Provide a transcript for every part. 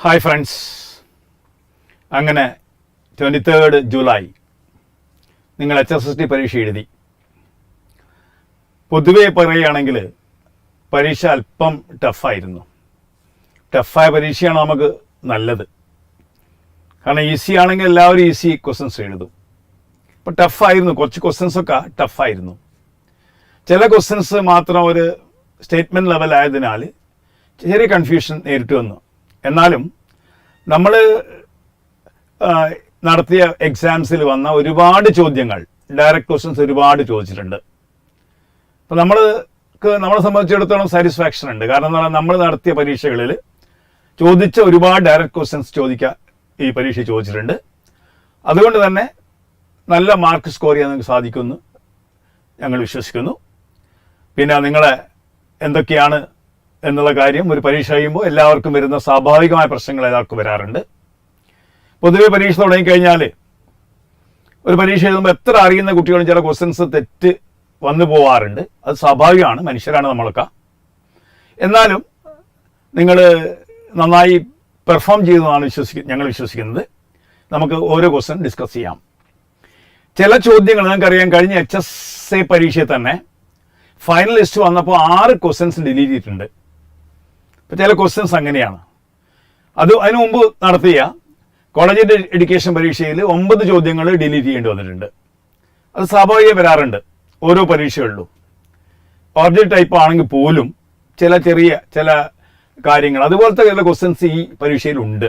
Hi friends, അങ്ങനെ 23 July നിങ്ങൾ HSST പരീക്ഷ എഴുതി. പൊതുവെ പറയുകയാണെങ്കിൽ പരീക്ഷ അല്പം ടഫായിരുന്നു. ടഫായ പരീക്ഷയാണ് നമുക്ക് നല്ലത്. കാരണം ഈസി ആണെങ്കിൽ എല്ലാവരും ഈസി ക്വസ്റ്റ്യൻസ് എഴുതും. അപ്പോൾ ടഫായിരുന്നു, കുറച്ച് ക്വസ്റ്റ്യൻസൊക്കെ ടഫായിരുന്നു. ചില ക്വസ്റ്റ്യൻസ് മാത്രം ഒരു സ്റ്റേറ്റ്മെൻറ്റ് ലെവലായതിനാൽ ചെറിയ കൺഫ്യൂഷൻ നേരിട്ട് വന്നു. എന്നാലും നമ്മൾ നടത്തിയ എക്സാംസിൽ വന്ന ഒരുപാട് ചോദ്യങ്ങൾ, ഡയറക്റ്റ് ക്വസ്റ്റ്യൻസ് ഒരുപാട് ചോദിച്ചിട്ടുണ്ട്. അപ്പോൾ നമ്മളെ സംബന്ധിച്ചിടത്തോളം സാറ്റിസ്ഫാക്ഷൻ ഉണ്ട്. കാരണം എന്താ, നമ്മൾ നടത്തിയ പരീക്ഷകളിൽ ചോദിച്ച ഒരുപാട് ഡയറക്റ്റ് ക്വസ്റ്റ്യൻസ് ഈ പരീക്ഷ ചോദിച്ചിട്ടുണ്ട്. അതുകൊണ്ട് തന്നെ നല്ല മാർക്ക് സ്കോർ ചെയ്യാൻ നിങ്ങൾക്ക് സാധിക്കുമെന്ന് ഞങ്ങൾ വിശ്വസിക്കുന്നു. പിന്നെ നിങ്ങളെ എന്തൊക്കെയാണ് എന്നുള്ള കാര്യം ഒരു പരീക്ഷ കഴിയുമ്പോൾ എല്ലാവർക്കും വരുന്ന സ്വാഭാവികമായ പ്രശ്നങ്ങൾ എല്ലാവർക്കും വരാറുണ്ട്. പൊതുവെ പരീക്ഷ തുടങ്ങിക്കഴിഞ്ഞാൽ ഒരു പരീക്ഷ എഴുതുമ്പോൾ എത്ര അറിയുന്ന കുട്ടികളും ചില ക്വസ്റ്റ്യൻസ് തെറ്റ് വന്നു പോവാറുണ്ട്. അത് സ്വാഭാവികമാണ്, മനുഷ്യരാണ് നമ്മളൊക്കെ. എന്നാലും നിങ്ങൾ നന്നായി പെർഫോം ചെയ്തതാണ് ഞങ്ങൾ വിശ്വസിക്കുന്നത്. നമുക്ക് ഓരോ ക്വസ്റ്റ്യൻ ഡിസ്കസ് ചെയ്യാം. ചില ചോദ്യങ്ങൾ നിങ്ങൾക്കറിയാം, കഴിഞ്ഞ HSA പരീക്ഷയിൽ തന്നെ ഫൈനൽ ലിസ്റ്റ് വന്നപ്പോൾ 6 ക്വസ്റ്റ്യൻസ് ഡിലീറ്റ് ചെയ്തിട്ടുണ്ട്. ഇപ്പോൾ ചില ക്വസ്റ്റ്യൻസ് അങ്ങനെയാണ്. അതിനു മുമ്പ് നടത്തിയ കോളേജ് എഡ്യൂക്കേഷൻ പരീക്ഷയിൽ 9 ചോദ്യങ്ങൾ ഡിലീറ്റ് ചെയ്യേണ്ടി വന്നിട്ടുണ്ട്. അത് സ്വാഭാവികം വരാറുണ്ട് ഓരോ പരീക്ഷകളിലും. ഓബ്ജക്റ്റ് ടൈപ്പ് ആണെങ്കിൽ പോലും ചില കാര്യങ്ങൾ, അതുപോലത്തെ ചില ക്വസ്റ്റ്യൻസ് ഈ പരീക്ഷയിലുണ്ട്.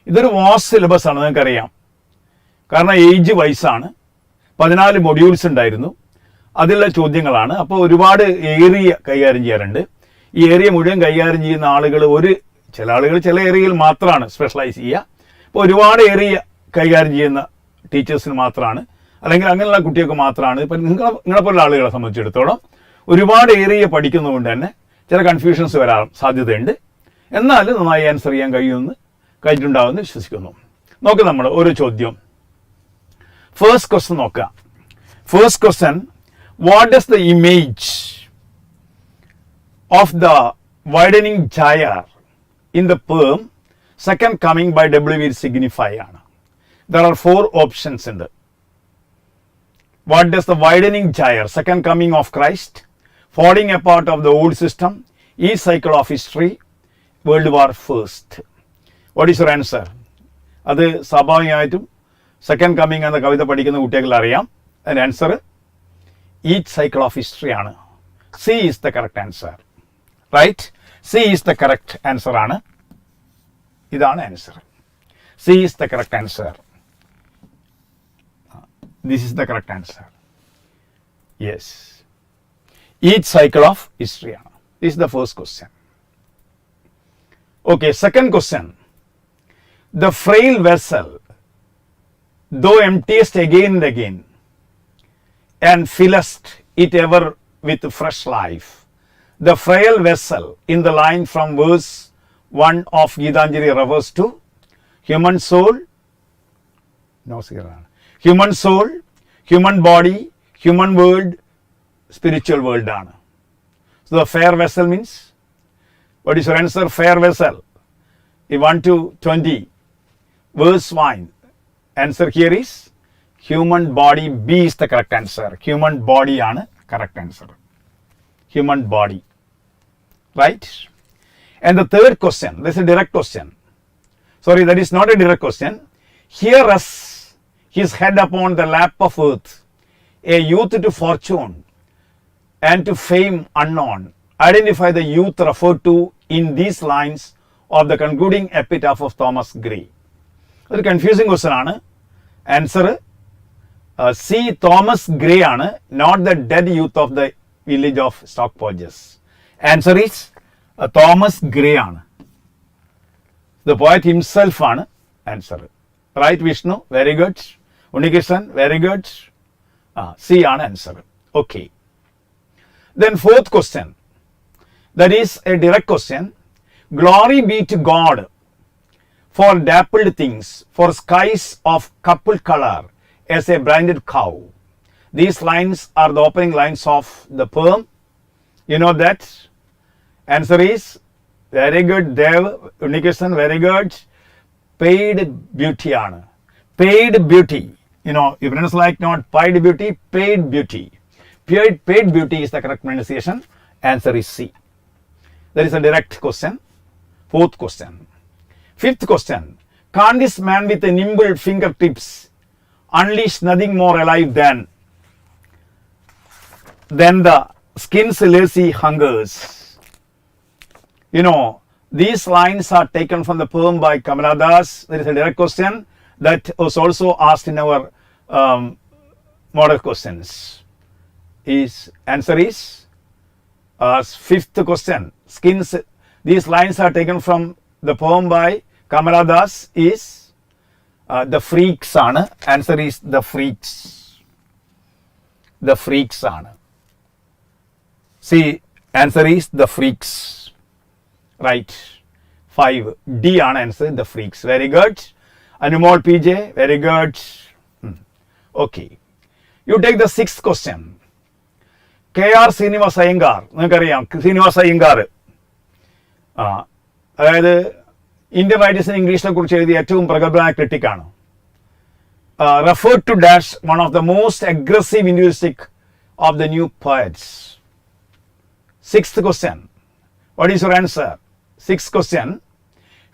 ഇതൊരു വാസ്റ്റ് സിലബസ് ആണ്, നിങ്ങൾക്കറിയാം. കാരണം ഏജ് വൈസാണ്. 14 മൊഡ്യൂൾസ് ഉണ്ടായിരുന്നു. അതിലുള്ള ചോദ്യങ്ങളാണ്. അപ്പോൾ ഒരുപാട് ഏരിയ കൈകാര്യം ചെയ്യാറുണ്ട്. ഈ ഏരിയ മുഴുവൻ കൈകാര്യം ചെയ്യുന്ന ആളുകൾ ചില ആളുകൾ ചില ഏരിയയിൽ മാത്രമാണ് സ്പെഷ്യലൈസ് ചെയ്യുക. ഇപ്പോൾ ഒരുപാട് ഏരിയ കൈകാര്യം ചെയ്യുന്ന ടീച്ചേഴ്സിന് മാത്രമാണ്, അല്ലെങ്കിൽ അങ്ങനെയുള്ള കുട്ടികൾക്ക് മാത്രമാണ്. ഇപ്പം നിങ്ങളെപ്പോലുള്ള ആളുകളെ സംബന്ധിച്ചിടത്തോളം ഒരുപാട് ഏരിയ പഠിക്കുന്നതുകൊണ്ട് തന്നെ ചില കൺഫ്യൂഷൻസ് വരാൻ സാധ്യതയുണ്ട്. എന്നാലും നന്നായി ആൻസർ ചെയ്യാൻ കഴിഞ്ഞിട്ടുണ്ടാവുമെന്ന് വിശ്വസിക്കുന്നു. നോക്കാം നമ്മൾ ഓരോ ചോദ്യം. ഫസ്റ്റ് ക്വസ്റ്റ്യൻ നോക്കുക. First question, what does the image of the widening gyre in the poem second coming by W signify ആണ്. There are 4 options ഉണ്ട്. What does the widening gyre, second coming of Christ, falling apart of the old system, each cycle of history, World War First? What is your answer? അത് സ്വാഭാവികമായിട്ടും second coming എന്ന കവിത പഠിക്കുന്ന കുട്ടികൾ അറിയാം. അതിൻ്റെ answer each cycle of history ആണ്. C is the correct answer. Right, C is the correct answer ആണ്. ഇതാണ് answer. C is the correct answer. This is the correct answer. Yes. Each cycle of history ആണ്. This is the first question. Okay, second question. The frail vessel, though emptiest again and again, and fillest it ever with fresh life. The frail vessel in the line from verse 1 of Gitanjali refers to human soul, human body, human world, spiritual world. So the fair vessel means, what is your answer? Fair vessel. 1 to 20, verse 1. Answer here is human body. B is the correct answer. Human body ആണ് correct answer. Human body. Right? And the third question, this is a direct question. Sorry, that is not a direct question. Here rests his head upon the lap of earth, a youth to fortune and to fame unknown. Identify the youth referred to in these lines of the concluding epitaph of Thomas Gray. ഒരു confusing question ആണ്. Answer C, Thomas Gray ആണ്, not the dead youth of the village of Stoke Poges. Answer is Thomas Gray ആണ്. The poet himself ആണ് answer. Right Vishnu, very good. Unnikrishnan, very good. C ആണ് answer. Okay. Then fourth question, that is a direct question. Glory be to God for dappled things, for skies of coupled color as a branded cow. These lines are the opening lines of the poem. You know that? Answer is Very good, Dev. Unication, very good. Paid beauty ആണ്. Paid beauty. You know, if it's like not paid beauty, paid beauty. Paid beauty is the correct pronunciation. Answer is C. There is a direct question. Fourth question. Fifth question. Can't this man with the nimble fingertips unleash nothing more alive than the skin's lazy hungers? You know, these lines are taken from the poem by Kamala Das. There is a direct question that was also asked in our model questions. Answer is fifth question. Skins. These lines are taken from the poem by Kamala Das. Is the freaks ആണ്. Answer is the freaks. The freaks ആണ്. See, answer is the freaks. Right. 5. D ആണ് answer, the freaks. Very good. Anumol PJ, very good. Okay. You take the sixth question. KR Srinivas Iyengar. നിങ്ങൾക്കറിയാം ശ്രീനിവാസ് അയ്യങ്കാർ അതായത് Indian റൈറ്റേഴ്സിന് ഇംഗ്ലീഷിനെ കുറിച്ച് എഴുതിയ ഏറ്റവും പ്രഗത്ഭനായ ക്രിട്ടിക്കാണ്. Referred to dash one of the most aggressive individualistic of the new poets. Sixth question. What is your answer? Sixth question.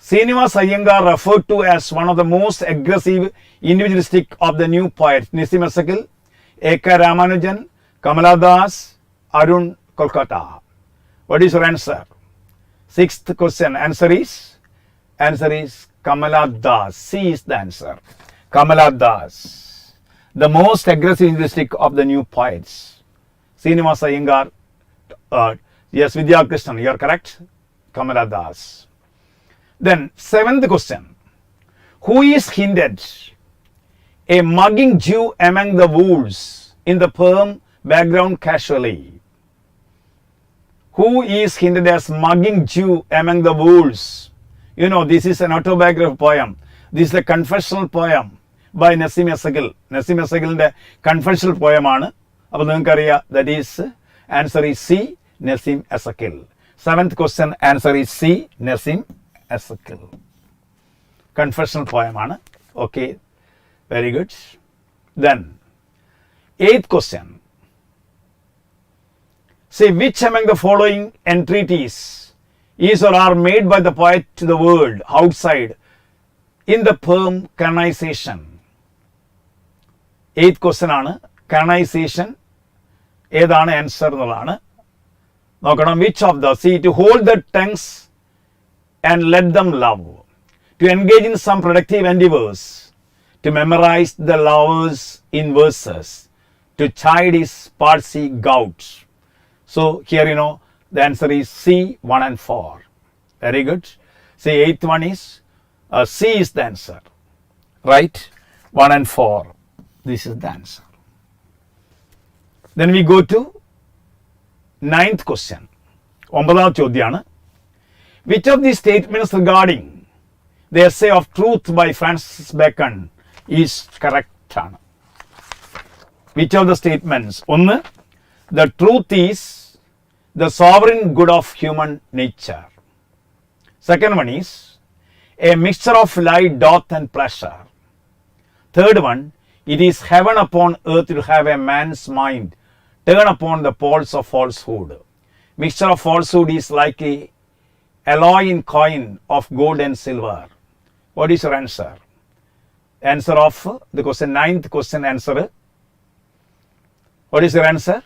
Srinivas Iyengar referred to as one of the most aggressive individualistic of the new poets. Nissim Asakil, A.K. Ramanujan, Kamala Das, Arun Kolkata. What is your answer? Sixth question. Answer is Kamala Das. C is the answer. Kamala Das. The most aggressive individualistic of the new poets. Srinivas Iyengar. Yes, Vidya Krishnan, you are correct. Kamala Das. Then, seventh question. Who is hinted a mugging Jew among the wolves in the poem background casually? Who is hinted as mugging Jew among the wolves? You know, this is an autobiographical poem. This is a confessional poem by Nassim Asakil. Nassim Asakil's confessional poem ആണ്. അപ്പോൾ നിങ്ങൾക്കറിയാം, that is, answer is C, Nassim Asakil. Seventh question, answer is C, Nassim Asakil. Confessional poem ആണ്. Okay, very good. Then, eighth question. Say, which among the following entreaties is or are made by the poet to the world outside in the poem canonization? Eighth question ആണ്. Canonization ഏതാണ് answer എന്നുള്ളതാണ്. നോക്കണം. Which of the, see, to hold the tongues and let them love, to engage in some productive endeavors, to memorize the lovers in verses, to chide his palsy gout. So here, you know, the answer is C, 1 and 4. Very good. See, eighth one is C is the answer. Right? 1 and 4. This is the answer. Then we go to ninth question. ഒമ്പതാം ചോദ്യമാണ്. Which of these statements regarding the essay of truth by Francis Bacon is correct ആണ്? Which of the statements? ഒന്ന്, the truth is the sovereign good of human nature. Second one is, a mixture of light, doth and pleasure. Third one, it is heaven upon earth to have a man's mind turn upon the poles of falsehood. Mixture of falsehood is like a alloy in coin of gold and silver. What is your answer? Answer of the question, ninth question answer. What is your answer?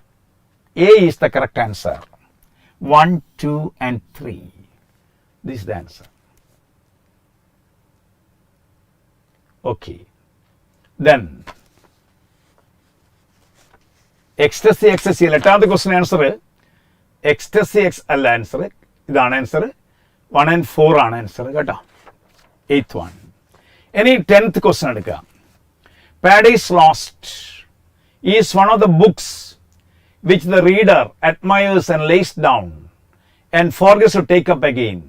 A is the correct answer. 1, 2 and 3. This is the answer. Okay. Then, ecstasy, എട്ടാമത്തെ question answer ecstasy അല്ല answer, ഇതാണ് answer. 1 and 4 ആണ് answer കേട്ടോ. 8th one. ഇനി 10th question എടുക്കുക. Paradise Lost is one of the books which the reader admires and lays down and forgets to take up again.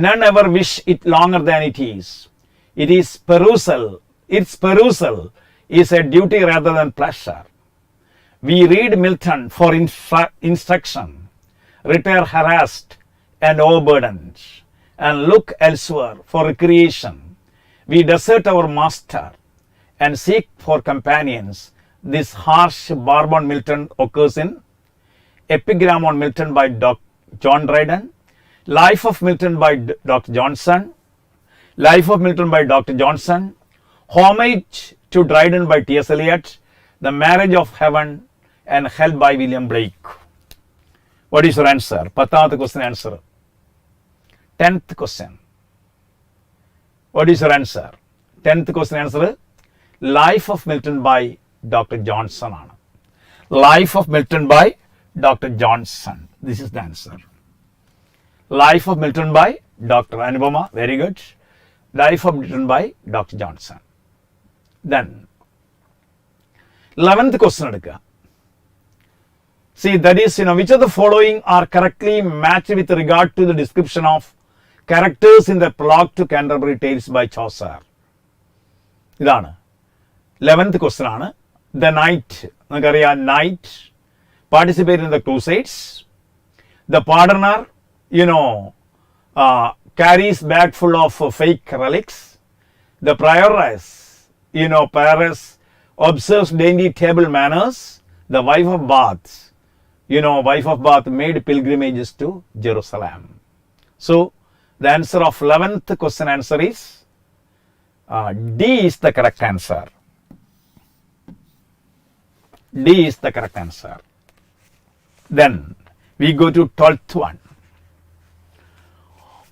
None ever wish it longer than it is. Its perusal is a duty rather than pleasure. We read Milton for instruction, retire harassed and overburdened, and look elsewhere for recreation. We desert our master and seek for companions. This harsh barb on Milton occurs in Epigram on Milton by John Dryden, Life of Milton by Dr. Johnson, Life of Milton by Dr. Johnson, Homage to Dryden by T.S. Eliot, The Marriage of Heaven and Hell by William Blake. What is your answer? 10th question answer. 10th question. What is your answer? 10th question answer. Life of Milton by Dr. Johnson. Life of Milton by Dr. Johnson. This is the answer. Life of Milton by Dr. Anupama. Very good. Life of Milton by Dr. Johnson. Then 11th question. See, that is, which of the following are correctly matched with regard to the description of characters in the prologue to Canterbury Tales by Chaucer? ഇതാണ് 11th question ആണ്. The knight, നമുക്കറിയാം, knight participate in the crusades. The pardoner, carries bag full of fake relics. The prioress, prioress observes dainty table manners. The wife of Bath, wife of Bath made pilgrimages to Jerusalem. So the answer of 11th question answer is D is the correct answer. D is the correct answer. Then we go to 12th one.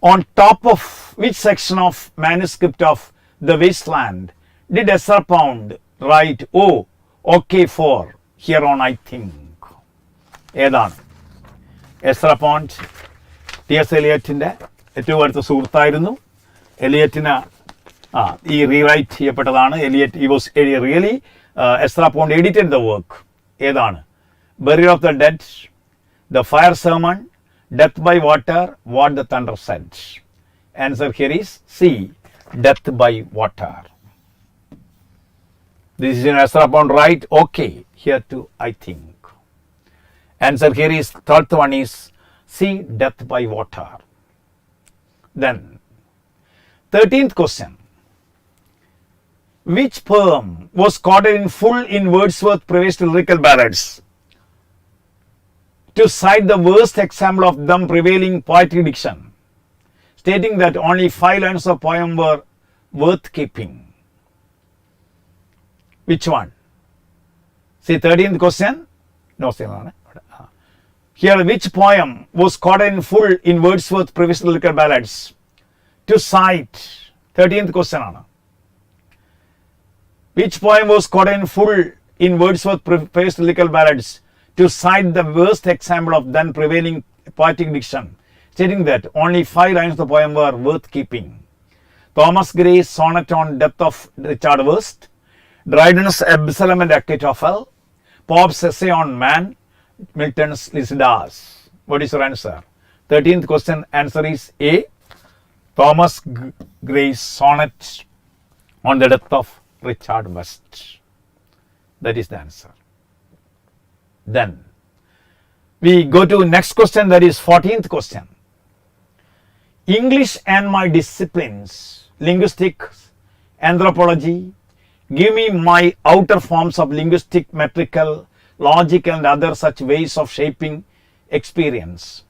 On top of which section of manuscript of The Wasteland did Ezra Pound write, oh, okay for here on I think? ഏതാണ്? Ezra Pound T S. എലിയറ്റിൻ്റെ ഏറ്റവും അടുത്ത സുഹൃത്തായിരുന്നു. എലിയറ്റിന് ഈ rewrite ചെയ്യപ്പെട്ടതാണ്. Eliot ഈ was really Ezra Pound edited the work. ഏതാണ്? Burial of the dead, the fire sermon, death by water, what the thunder said. Answer here is C, death by water. This is in Ezra Pound, right? Okay, here too I think. Answer here is 12th one is C, death by water. Then 13th question. Which poem was quoted in full in Wordsworth's previous lyrical ballads to cite the worst example of them prevailing poetic diction, stating that only 5 lines of poem were worth keeping? Which one? See, 13th question. No, here, which poem was quoted in full in Wordsworth's previous lyrical ballads to cite? 13th question. Which poem was quoted in full in Wordsworth's previous lyrical ballads to cite the worst example of then prevailing poetic diction, stating that only 5 lines of the poem were worth keeping? Thomas Gray's sonnet on death of Richard Wurst, Dryden's Absalom and Achitophel, Pope's essay on man, Milton's Lycidas. What is your answer? 13th question answer is A, Thomas Gray's sonnet on the death of Richard Wurst. That is the answer. Then we go to next question, that is 14th question. English and my disciplines, linguistics, anthropology, give me my outer forms of linguistic, metrical, logic and other such ways of shaping experience.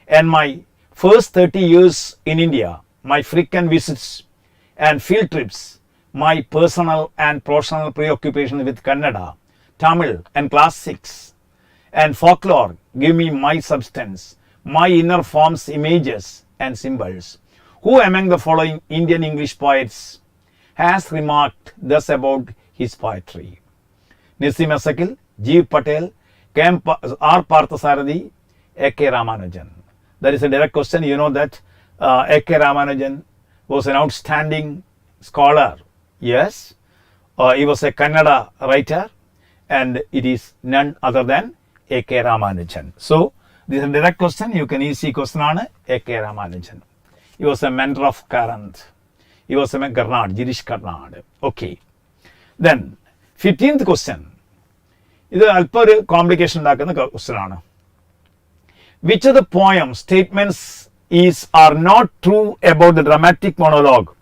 And my first 30 years in India, my frequent visits and field trips, my personal and professional preoccupation with Kannada, Tamil and classics and folklore give me my substance, my inner forms, images and symbols. Who among the following Indian English poets has remarked thus about his poetry? Nissim Asakil, G. Patel, R. Parthasarathi, A.K. Ramanujan. That is a direct question. You know that A.K. Ramanujan was an outstanding scholar. Yes, he was a Kannada writer and it is none other than A.K. Ramanujan. So, this is a direct question. You can easily question on A.K. Ramanujan. He was a mentor of Karanth. He was a Karnad, Girish Karnad. Okay. Then, 15th question. ഇത് അല്പം ഒരു complication ഉണ്ടാക്കുന്ന question ആണ്. Which of the poem statements are not true about the dramatic monologue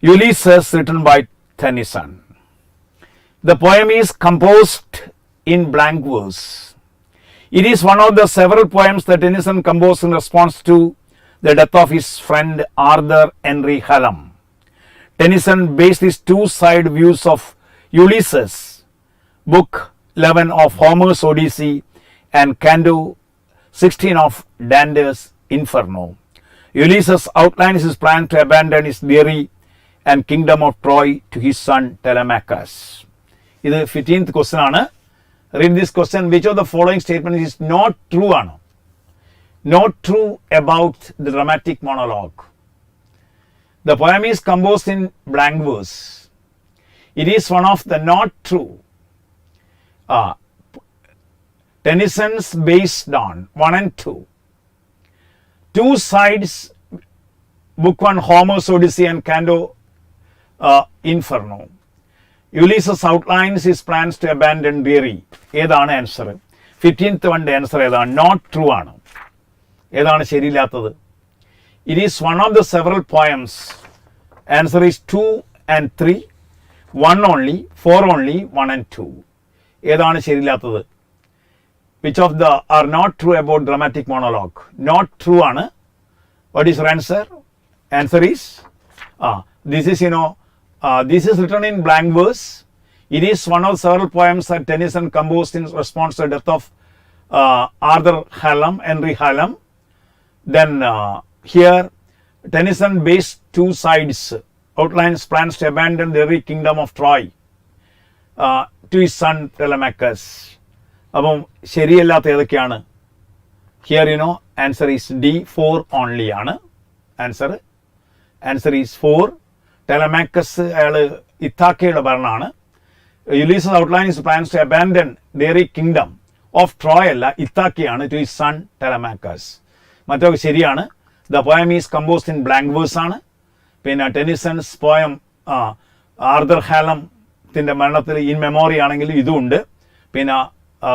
Ulysses written by Tennyson. The poem is composed in blank verse. It is one of the several poems that Tennyson composed in response to the death of his friend Arthur Henry Hallam. Tennyson based his two-side views of Ulysses, Book 11 of Homer's Odyssey and Canto 16 of Dante's Inferno. Ulysses outlines his plan to abandon his dairy and kingdom of Troy to his son Telemachus. This is the 15th question. Read this question. Which of the following statements is not true? Not true about the dramatic monologue. The poem is composed in blank verse. It is one of the not true. Tennyson's based on 1 and 2. Two sides, Book 1, Homer's Odyssey and Canto Inferno. Ulysses outlines his plans to abandon dairy. ഏതാണ് answer? 15th one answer ഏതാണ്? Not true ആണ്. ഏതാണ് ശരിയില്ലാത്തത്? It is one of the several poems. Answer is 2 and 3, 1 only, 4 only, 1 and 2. ഏതാണ് ശരിയില്ലാത്തത്? Which of the are not true about dramatic monologue? Not true ആണ്. What is your answer? Answer is this is this is written in blank verse. It is one of several poems that Tennyson composed in response to the death of Arthur Hallam, Henry Hallam. Then here Tennyson based two sides, outlines plans to abandon the very kingdom of Troy to his son Telemachus. അപ്പം ശരിയല്ലാത്ത ഏതൊക്കെയാണ്? Here answer is D, 4 only ആണ് answer. Answer is 4. Telemachus അയാൾ ഇത്താക്കയുടെ ഭരണമാണ്. Ulysses outline his plans to abandon their kingdom of Troy അല്ല, ഇത്താക്കയാണ്, to his son Telemachus. മറ്റൊക്കെ ശരിയാണ്. The poem is composed in blank verse ആണ്. പിന്നെ ടെന്നിസൺസ് പോയം ആർതർ ഹാലത്തിന്റെ മരണത്തിൽ ഇൻ മെമ്മോറി ആണെങ്കിൽ ഇതുമുണ്ട്. പിന്നെ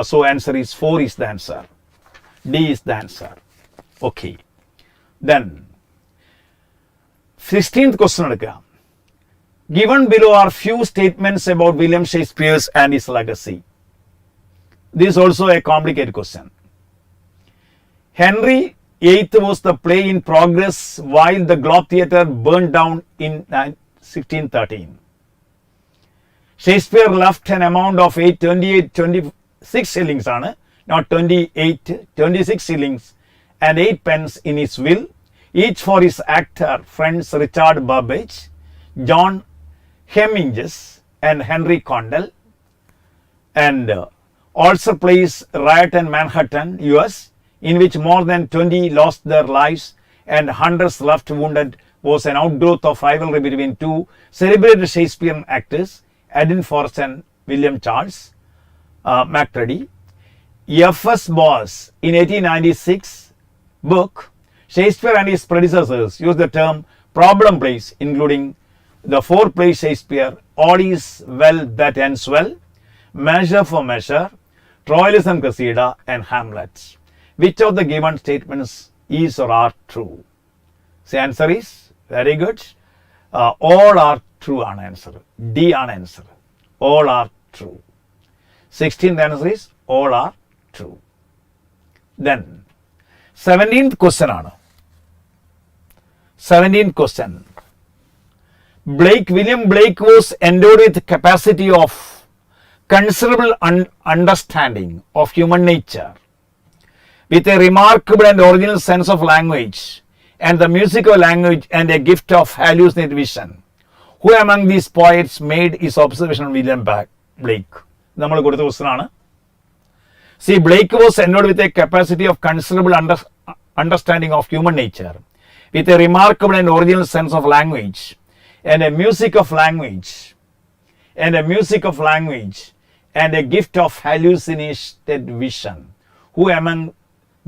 so answer is 4 is the answer. D is the answer. Okay. Then 16th question എടുക്കുക. Given below are few statements about William Shakespeare and his legacy. This is also a complicated question. Henry VIII was the play in progress while the Globe Theatre burned down in 1613. Shakespeare left an amount of 26 shillings ആണ്, not 28, 26 shillings and 8 pence in his will, each for his actor friends Richard Burbage, John Hemminges and Henry Condell, and also plays Riot in Manhattan, US, in which more than 20 lost their lives and hundreds left wounded, was an outgrowth of rivalry between two celebrated Shakespearean actors, Edwin Forrest and William Charles Macready. F.S. Boas in 1896 book, Shakespeare and his predecessors used the term problem plays, including the 4 plays Shakespeare, All is Well That Ends Well, Measure for Measure, Troilus and Cressida, and Hamlet. Which of the given statements is or are true? The answer is very good. All are true on answer. D on answer. All are true. 16th answer is all are true. Then 17th question ആണ്. 17th question. William Blake was endowed with capacity of considerable understanding of human nature, with a remarkable and original sense of language and the music of language and a gift of hallucinate vision. Who among these poets made his observation on William Blake? നമ്മൾ കൊടുത്ത question ആണ്. See, Blake was endowed with a capacity of considerable understanding of human nature, with a remarkable and original sense of language and a music of language and a gift of hallucinated vision. Who among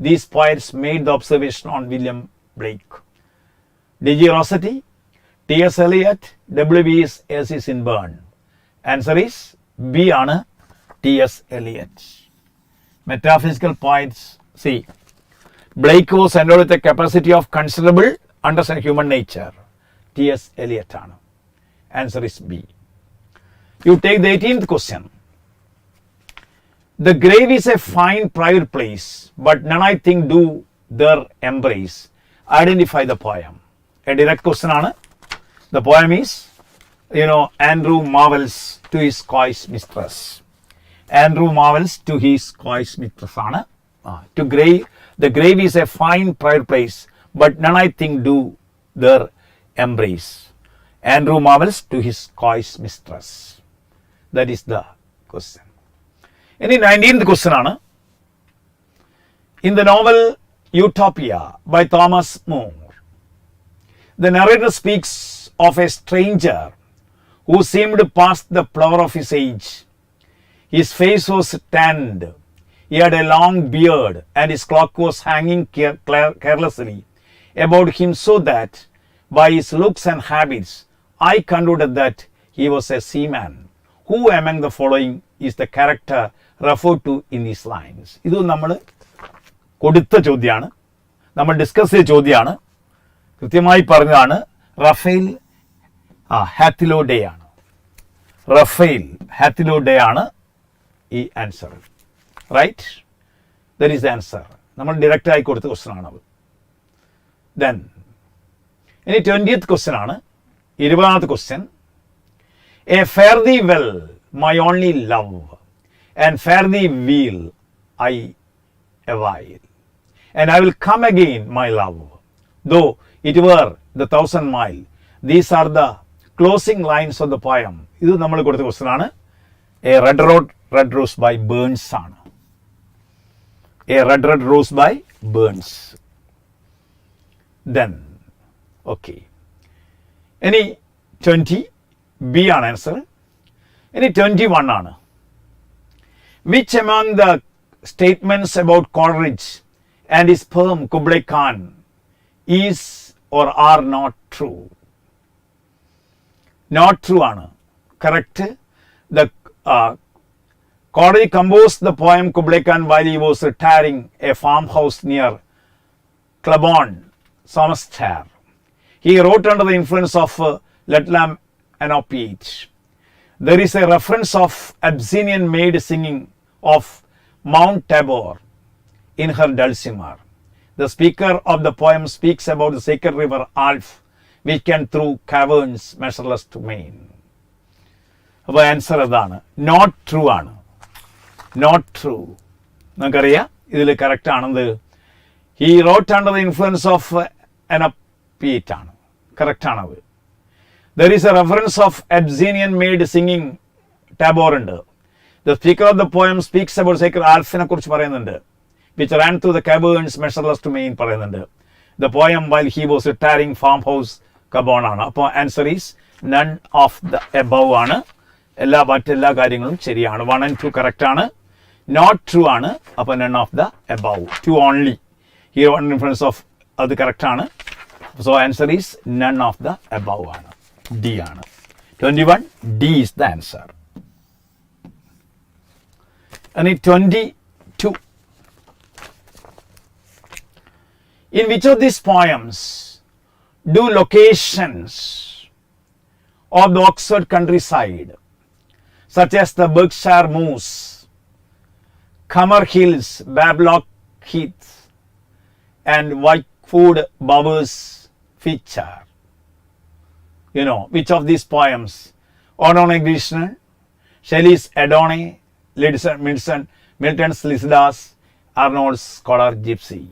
these poets made the observation on William Blake? D.G. Rossetti, T.S. Eliot, W.B. S. Swinburne. Answer is B ആണ്, T.S. Eliot. Metaphysical poets. See, Blake was endowed with a capacity of considerable understanding human nature. T.S. Eliot ആണ്. Answer is B. You take the 18th question. The grave is a fine private place, but none I think do their embrace. Identify the poem. A direct question ആണ്. The poem is, Andrew marvels to his coy's mistress. Andrew marvels to his coy's mistress ആണ്. The grave is a fine private place, but none I think do their embrace. Andrew marvels to his coy's mistress. That is the question. ഇനി 19th question ആണ്. In the novel Utopia by Thomas More, the narrator speaks of a stranger who seemed past the flower of his age. His face was tanned. He had a long beard and his cloak was hanging carelessly about him, so that by his looks and habits I concluded that he was a seaman. Who among the following is the character referred to in these lines? ഇത് നമ്മൾ കൊടുത്ത ചോദ്യമാണ്, നമ്മൾ discuss ചെയ്ത ചോദ്യമാണ്. കൃത്യമായി പറഞ്ഞതാണ് Rafale Hythloday ആണ്. റഫേൽ ഹാത്തിലോഡേ ആണ് ഈ answer. Right, that is the answer. നമ്മൾ ഡയറക്റ്റ് ആയി കൊടുത്ത ക്വസ്റ്റൻ ആണത്. ദെൻ ഇനി 20th ക്വസ്റ്റൻ ആണ്. 20th question. A fare thee well, my only love, and fare thee weal I awhile, and I will come again, my love, though it were the 1,000 mile. These are the closing lines of the poem. ഇത് നമ്മൾ കൊടുത്ത question ആണ്. A red rose by Burns ആണ്. A red rose by Burns. Then okay, ഇനി 20 B ആണ് answer. ഇനി 21 ആണ്. Which among the statements about Coleridge and his poem Kublai Khan is or are not true? Not true ആണ്. Correct. The Coleridge composed the poem Kublai Khan while he was retiring a farmhouse near Claiborne, Somerset. He wrote under the influence of Ludlam and opiate. There is a reference of Abyssinian maid singing of Mount Tabor in her dulcimer. The speaker of the poem speaks about the sacred river Alph, which can through caverns measureless to main. അപ്പോൾ answer അതാണ്. Not true ആണ്. Not true. നമുക്കറിയാം ഇതിൽ correct ആണെന്ന്. He wrote under the influence of an opiate ആണ്. Correct ആണത്. There is a reference of Abyssinian maid singing Tabor ഉണ്ട്. The speaker of the poem speaks about sacred Alphiനെ കുറിച്ച് പറയുന്നുണ്ട്. Which ran through the caverns measureless to main പറയുന്നുണ്ട്. The poem while he was retiring farmhouse Claiborne ആണ്. അപ്പോൾ answer is none of the above ആണ്. മറ്റെല്ലാ കാര്യങ്ങളും ശരിയാണ്. 1 and 2 കറക്റ്റ് ആണ്. നോട്ട് ട്രൂ ആണ്. അപ്പോൾ none of the above. 2 only. Here one influence of അത് കറക്റ്റ് ആണ്. So answer is none of the above ആണ്. D ആണ്. 21 D is the answer. And in 22, in which of these poems do locations of the Oxford countryside, such as the Berkshire Moors, Cummer Hills, Bablock Heath, and Whitefoot Bowers feature? Which of these poems? Odone Grishnan, Shelley's Adone, Milton's Lycidas, Arnold's Scholar Gypsy.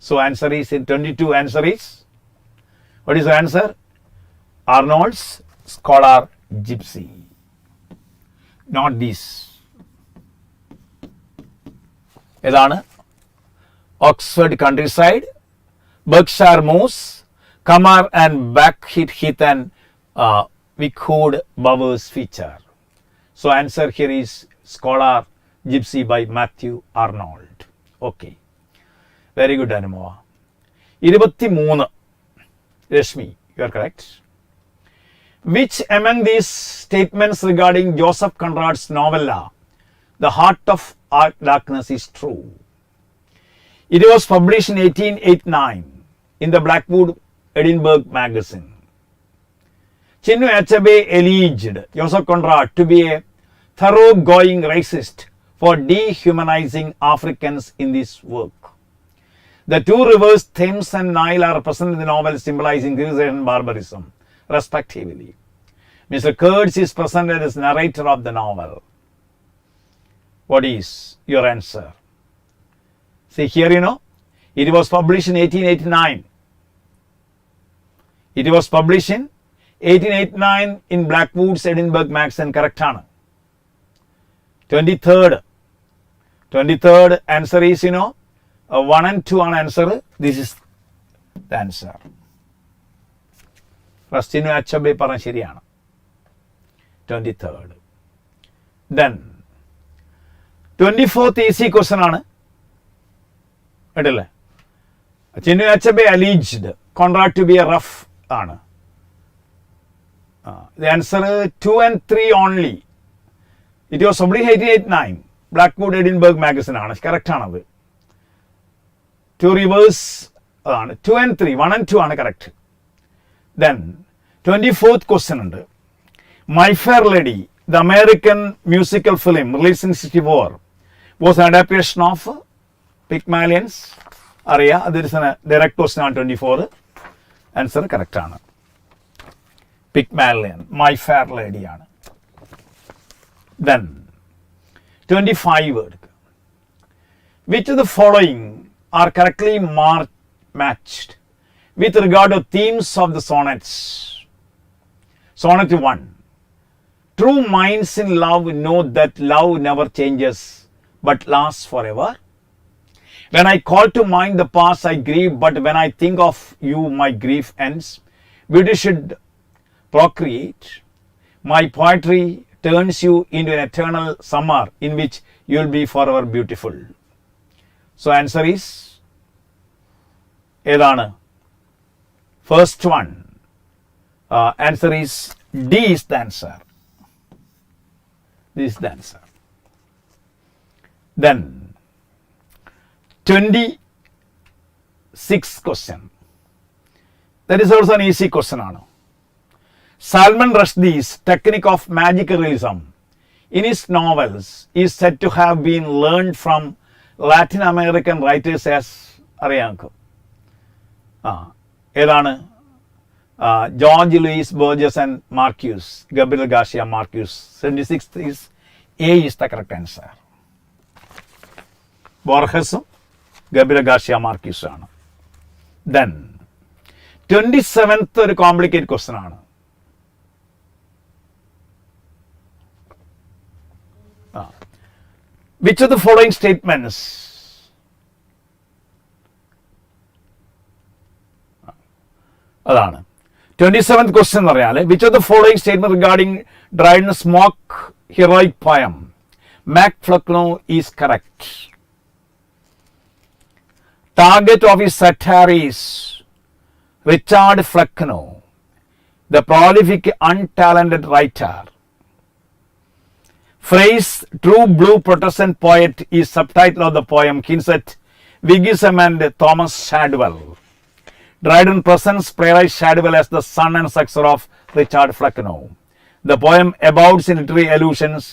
So answer is in 22. Answer is, what is the answer? Arnold's Scholar Gypsy. Not this. ഏതാണ്? Oxford countryside, Berkshire Moors, Cummer and Blackheath and Wickwood Bowers feature. So answer here is Scholar Gypsy by Matthew Arnold. Okay. Very good, Animoa. 23. Rashmi, you are correct. Which among these statements regarding Joseph Conrad's novella, The Heart of Darkness, is true? It was published in 1889 in the Blackwood Edinburgh magazine. Chinua Achebe alleged Joseph Conrad to be a thoroughgoing racist for dehumanizing Africans in this work. The two rivers Thames and Nile are present in the novel, symbolizing civilization and barbarism, respectively. Mr. Kurtz is presented as narrator of the novel. What is your answer? See here, it was published in 1889. It was published in 1889 in Blackwood's Edinburgh magazine. Correct ആണ്. 23rd answer is 1 and 2 ആണ് answer. This is the answer. Chinua Achebe പറഞ്ഞ ശരിയാണ്. 23rd. Then 24th easy question ആണ്. കേട്ടില്ലേ? Chinua Achebe alleged Conrad to be a rough ആണ്. The answer 2 and 3 only. It was published 1889. Blackwood Edinburgh magazine ആണ്. Correct ആണത്. 2 rivers ആണ്. 2 and 3. 1 and 2 ആണ് correct. Then 24th question ഉണ്ട്. My Fair Lady, the American musical film released in 1964, was an adaptation of Pygmalion's. അറിയാം, അതൊരു direct question ആണ്. 24. Answer correct ആണ്. Pygmalion, My Fair Lady ആണ്. Then 25 word. Which of the following are correctly matched with regard to themes of the sonnets? Sonnet 1. True minds in love know that love never changes but lasts forever. When I call to mind the past, I grieve, but when I think of you, my grief ends. Beauty should procreate. My poetry turns you into an eternal summer in which you will be forever beautiful. So answer is ഏതാണ്? First one. Answer is D is the answer. This is the answer. Then 26th question. That is also an easy question ആണ്. Salman Rushdie's technique of magic realism in his novels is said to have been learned from Latin American writers as അറിയാം. ഏതാണ്? George Luis Borges and Marcus, Gabriel Garcia Marcus. 76th is A is the correct answer. Borgesum, Gabriel Garcia Marcus ആണ്. Then 27th ഒരു complicated question ആണ്. Which of the following statements അതാണ് 27th question എന്ന് പറഞ്ഞാൽ which of the following statement regarding Dryden's mock heroic poem Mac Flecknoe is correct? Target of his satire is Richard Flecknoe, the prolific untalented writer. Phrase true blue Protestant poet is subtitle of the poem hints at Whiggism and Thomas Shadwell. Dryden presents playwright Shadwell as the son and successor of Richard Flecknoe. The poem abounds in literary allusions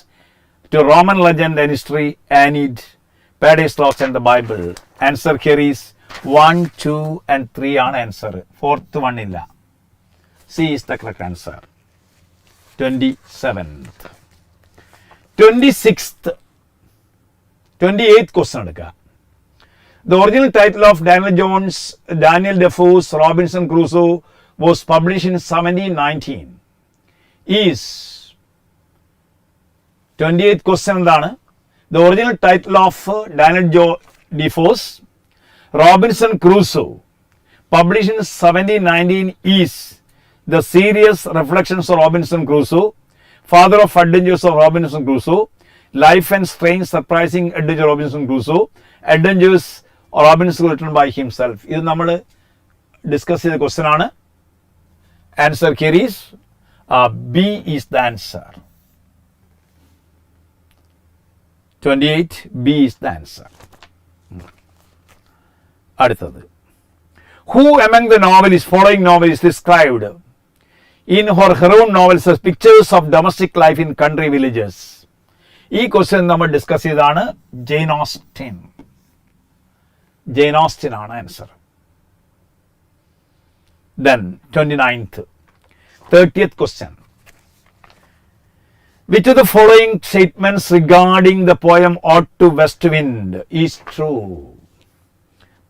to Roman legend and history, Aeneid, Paradise Lost and the Bible. Answer here is 1, 2 and 3 ആണ് answer. Fourth one ഇല്ല. C is the correct answer. 27th. 28th question എടുക്കുക. The original title of Daniel Defoe's Robinson Crusoe was published in 1719. Is 28th question എന്താണ്? The original title of Daniel Defoe's Robinson Crusoe published in 1719 is The Serious Reflections of Robinson Crusoe, Father of Adventures of Robinson Crusoe, Life and Strange Surprising Adventures of Robinson Crusoe, Adventures of Robinson written by himself. ഇത് നമ്മൾ discuss ചെയ്ത question ആണ്. Answer here is B is the answer. 28 B is the answer. അടുത്തത്, who among the novelists, following novelists described in her own novels as pictures of domestic life in country villages? ഈ question നമ്മൾ discuss ചെയ്താണ് Jain Austen. Jain Austen ആണ് answer. Then 29th, 30th question. Which of the following statements regarding the poem Ode to West Wind is true?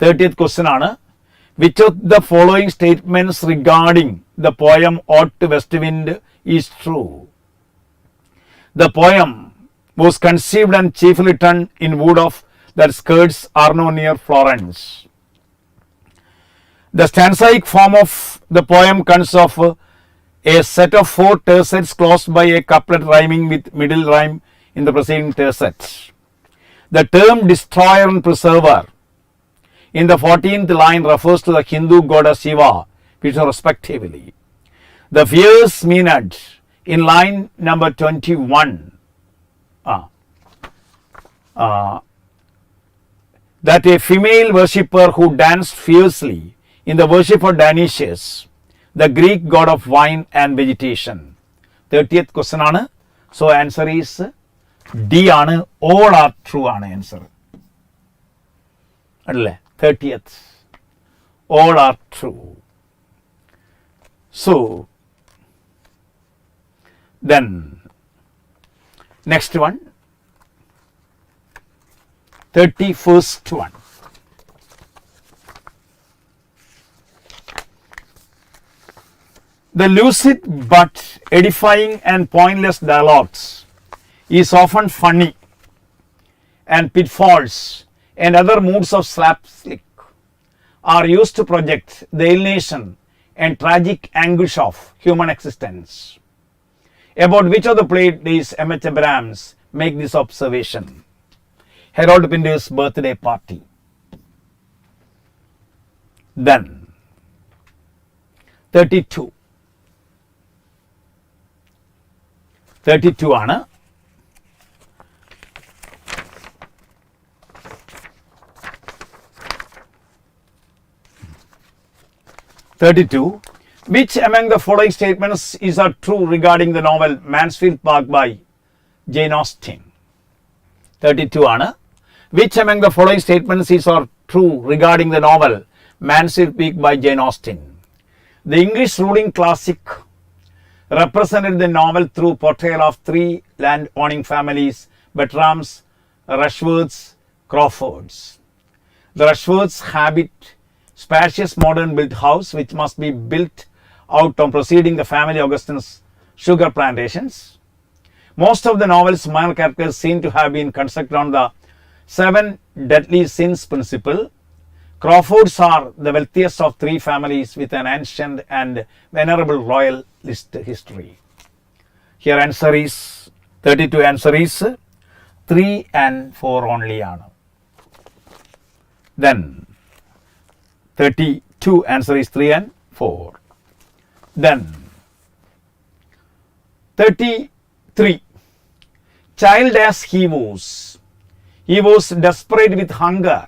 30th question ആണ്. Which of the following statements regarding the poem Ode to West Wind is true? The poem was conceived and chiefly written in wood of that skirts Arno near Florence. The stanzaic form of the poem consists of a set of 4 tercets closed by a couplet rhyming with middle rhyme in the preceding tercet. The term destroyer and preserver in the 14th line refers to the Hindu goddess Shiva, which are respectively. The fierce Maenad in line number 21 that a female worshipper who danced fiercely in the worship of Dionysius, the Greek god of wine and vegetation. 30th question ആണ്. So answer is D ആണ്. All are true ആണ് answer. അല്ലേ? 30th. All are true. So then next one, 31st one. The lucid but edifying and pointless dialogues is often funny, and pitfalls and other moods of slapstick are used to project the alienation and tragic anguish of human existence. About which of the plays M.H. Abrams make this observation? Harold Pinter's birthday party. Then 32. 32 ആണ്. Which among the following statements is are true regarding the novel Mansfield Park by Jane Austen? 32 ആണ്. Which among the following statements is are true regarding the novel Mansfield Park by Jane Austen? The English ruling classic represented the novel through portrayal of 3 land-owning families: Bertrams, Rushworths, Crawfords. The Rushworths habit spacious modern built house which must be built out on proceeding the family Augustine's sugar plantations. Most of the novel's minor characters seem to have been constructed on the 7 deadly sins principle. Crawfords are the wealthiest of 3 families with an ancient and venerable royalist history. Here answer is 32 answer is 3 and 4 only ആണ്. Then 32 answer is 3 and 4. Then 33. Child as he was desperate with hunger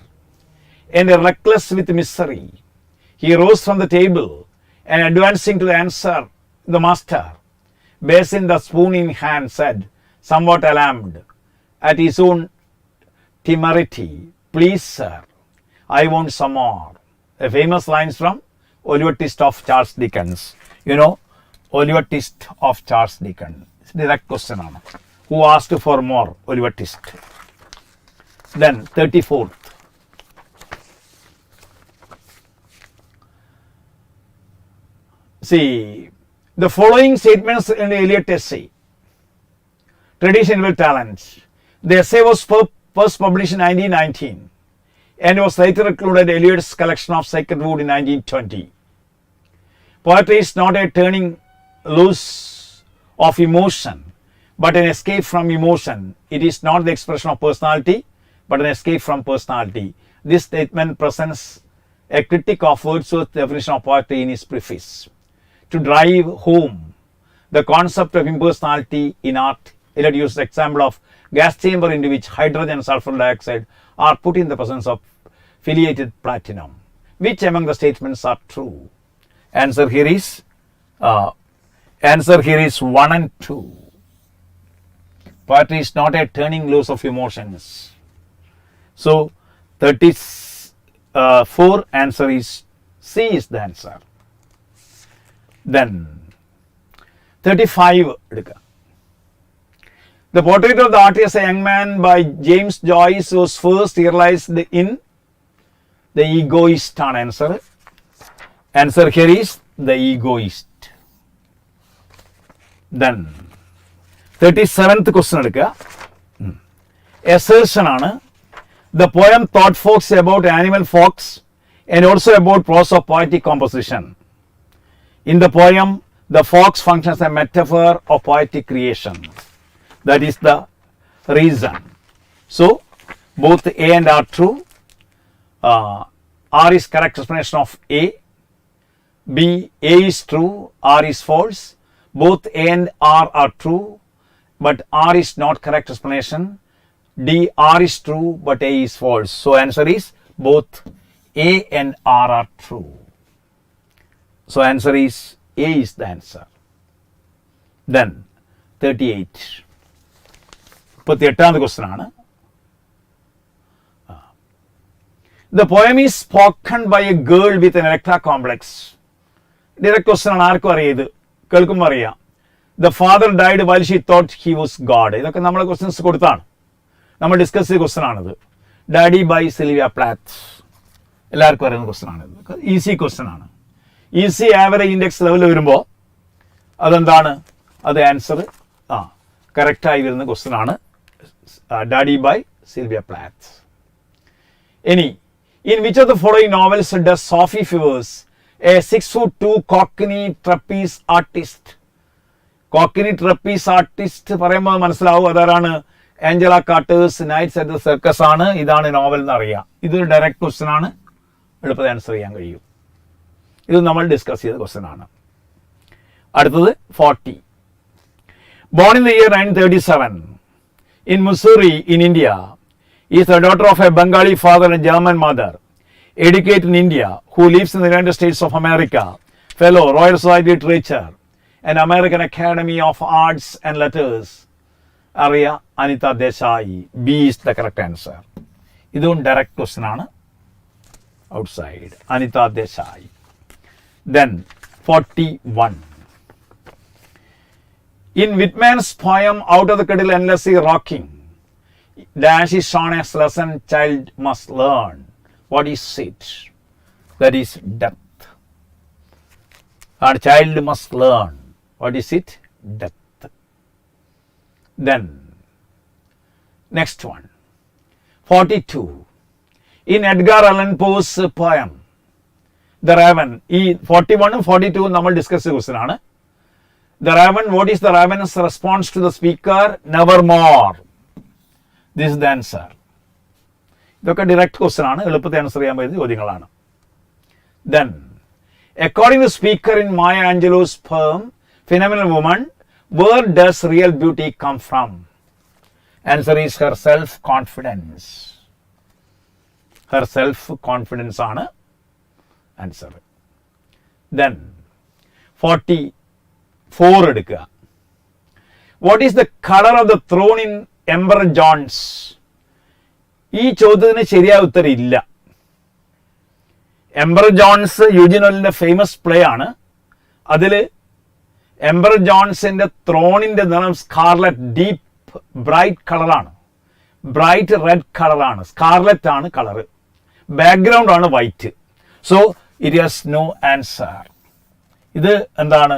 and reckless with misery. He rose from the table and advancing to answer the master, basin the spoon in hand, said, somewhat alarmed at his own temerity, "Please, sir, I want some more." A famous lines from Oliver Twist of Charles Dickens. You know, Oliver Twist of Charles Dickens. Direct question ആണ്. Who asked for more? Oliver Twist. Then 34th. See, the following statements in the Eliot essay, Tradition Will Talent. The essay was first published in 1919 and was later included in Eliot's collection of Sacred Wood in 1920. Poetry is not a turning loose of emotion, but an escape from emotion. It is not the expression of personality, but an escape from personality. This statement presents a critic of Wordsworth's definition of poetry in his preface. To drive home the concept of impersonality in art, Eliot used the example of gas chamber into which hydrogen and sulfur dioxide are put in the presence of filiated platinum. Which among the statements are true? Answer here is 1 and 2. Poetry is not a turning loose of emotions. So 34 answer is C is the answer. Then 35 എടുക്കുക. The portrait of the artist, a young man by James Joyce, was first realized in The Egoist ആണ് answer. Answer here is The Egoist. Then 37th question എടുക്കുക. Assertion ആണ്. The poem thought folks about animal folks and also about prose of poetic composition. In the poem, the fox functions as a metaphor of poetic creation. That is the reason. So, both A and R true. R is correct explanation of A. B, A is true, R is false. Both A and R are true, but R is not correct explanation. D, R is true, but A is false. So, answer is both A and R are true. So, answer is A is the answer. Then 38. 38th question ആണ്. The poem is spoken by a girl with an electra complex. Direct question ആണ്. ആർക്കും അറിയാം ഇത്, കേൾക്കുമ്പോൾ അറിയാം. The father died while she thought he was God. ഇതൊക്കെ നമ്മൾ questions കൊടുത്താണ്, നമ്മൾ ഡിസ്കസ് ചെയ്ത ക്വസ്റ്റൻ ആണിത്. ഡാഡി ബൈ സിൽവിയ പ്ലാത്ത്, എല്ലാവർക്കും അറിയുന്ന ക്വസ്റ്റൻ ആണിത്. ഈസി ക്വസ്റ്റൻ ആണ്. ഈസി ആവറേജ് ഇൻഡെക്സ് ലെവൽ വരുമ്പോൾ അതെന്താണ്, അത് ആൻസർ കറക്റ്റായി വരുന്ന ക്വസ്റ്റൻ ആണ്. Daddy bye Sylvia പ്ലാത്ത്. ഇനി in which of the following novels does Sophie Fivers, a 6'2" cockney trapeze artist, cockney trapeze artist പറയുമ്പോൾ മനസ്സിലാവും അതാരാണ്, Angela Carter's Nights at the Circus ആണ്. ഇതാണ് നോവൽ എന്നറിയാം. ഇതൊരു ഡയറക്റ്റ് ക്വസ്റ്റൻ ആണ്, എളുപ്പത്തിൽ ആൻസർ ചെയ്യാൻ കഴിയും. ഇത് നമ്മൾ ഡിസ്കസ് ചെയ്ത ക്വസ്റ്റൻ ആണ്. അടുത്തത് 40. Born in the year 1937 in Missouri in India, is the daughter of a Bengali father and German mother, educated in India, who lives in the United States of America, fellow Royal Society of Literature and American Academy of Arts and Letters. Arya Anita Desai. B is the correct answer. Idun direct question ആണ്. Outside Anita Desai. Then 41. In Whitman's poem Out of the Cradle Endlessly Rocking, dash is shown as lesson child must learn. What is it? That is death. Our child must learn. What is it? Death. Then next one, 42. In Edgar Allan Poe's poem The Raven, 41 and 42 നമ്മൾ discuss ചെയ്ത question ആണ്. The Raven, what is the Raven's response to the speaker? Nevermore. This is the answer. ഇതൊക്കെ direct question ആണ്, എളുപ്പത്തിൽ answer ചെയ്യാൻ പറ്റുന്ന ചോദ്യങ്ങളാണ്. Then, according to speaker in Maya Angelou's poem Phenomenal Woman, where does real beauty come from? Answer is her self-confidence. Her self-confidence ആണ് answer. Then 44 എടുക്കുക. What is the color of the throne in Emperor John's? ഈ ചോദ്യത്തിന് ശരിയായ ഉത്തരം ഇല്ല. Emperor Jones യൂജിനോലിന്റെ famous play ആണ്. അതിൽ എംബറർ ജോൺസിന്റെ ത്രോണിന്റെ നിറം സ്കാർലറ്റ്, ഡീപ്പ് ബ്രൈറ്റ് കളറാണ്, ബ്രൈറ്റ് റെഡ് കളറാണ്, സ്കാർലറ്റ് ആണ് കളറ്, ബാക്ക്ഗ്രൗണ്ട് ആണ് white. So it has no answer. ഇത് എന്താണ്,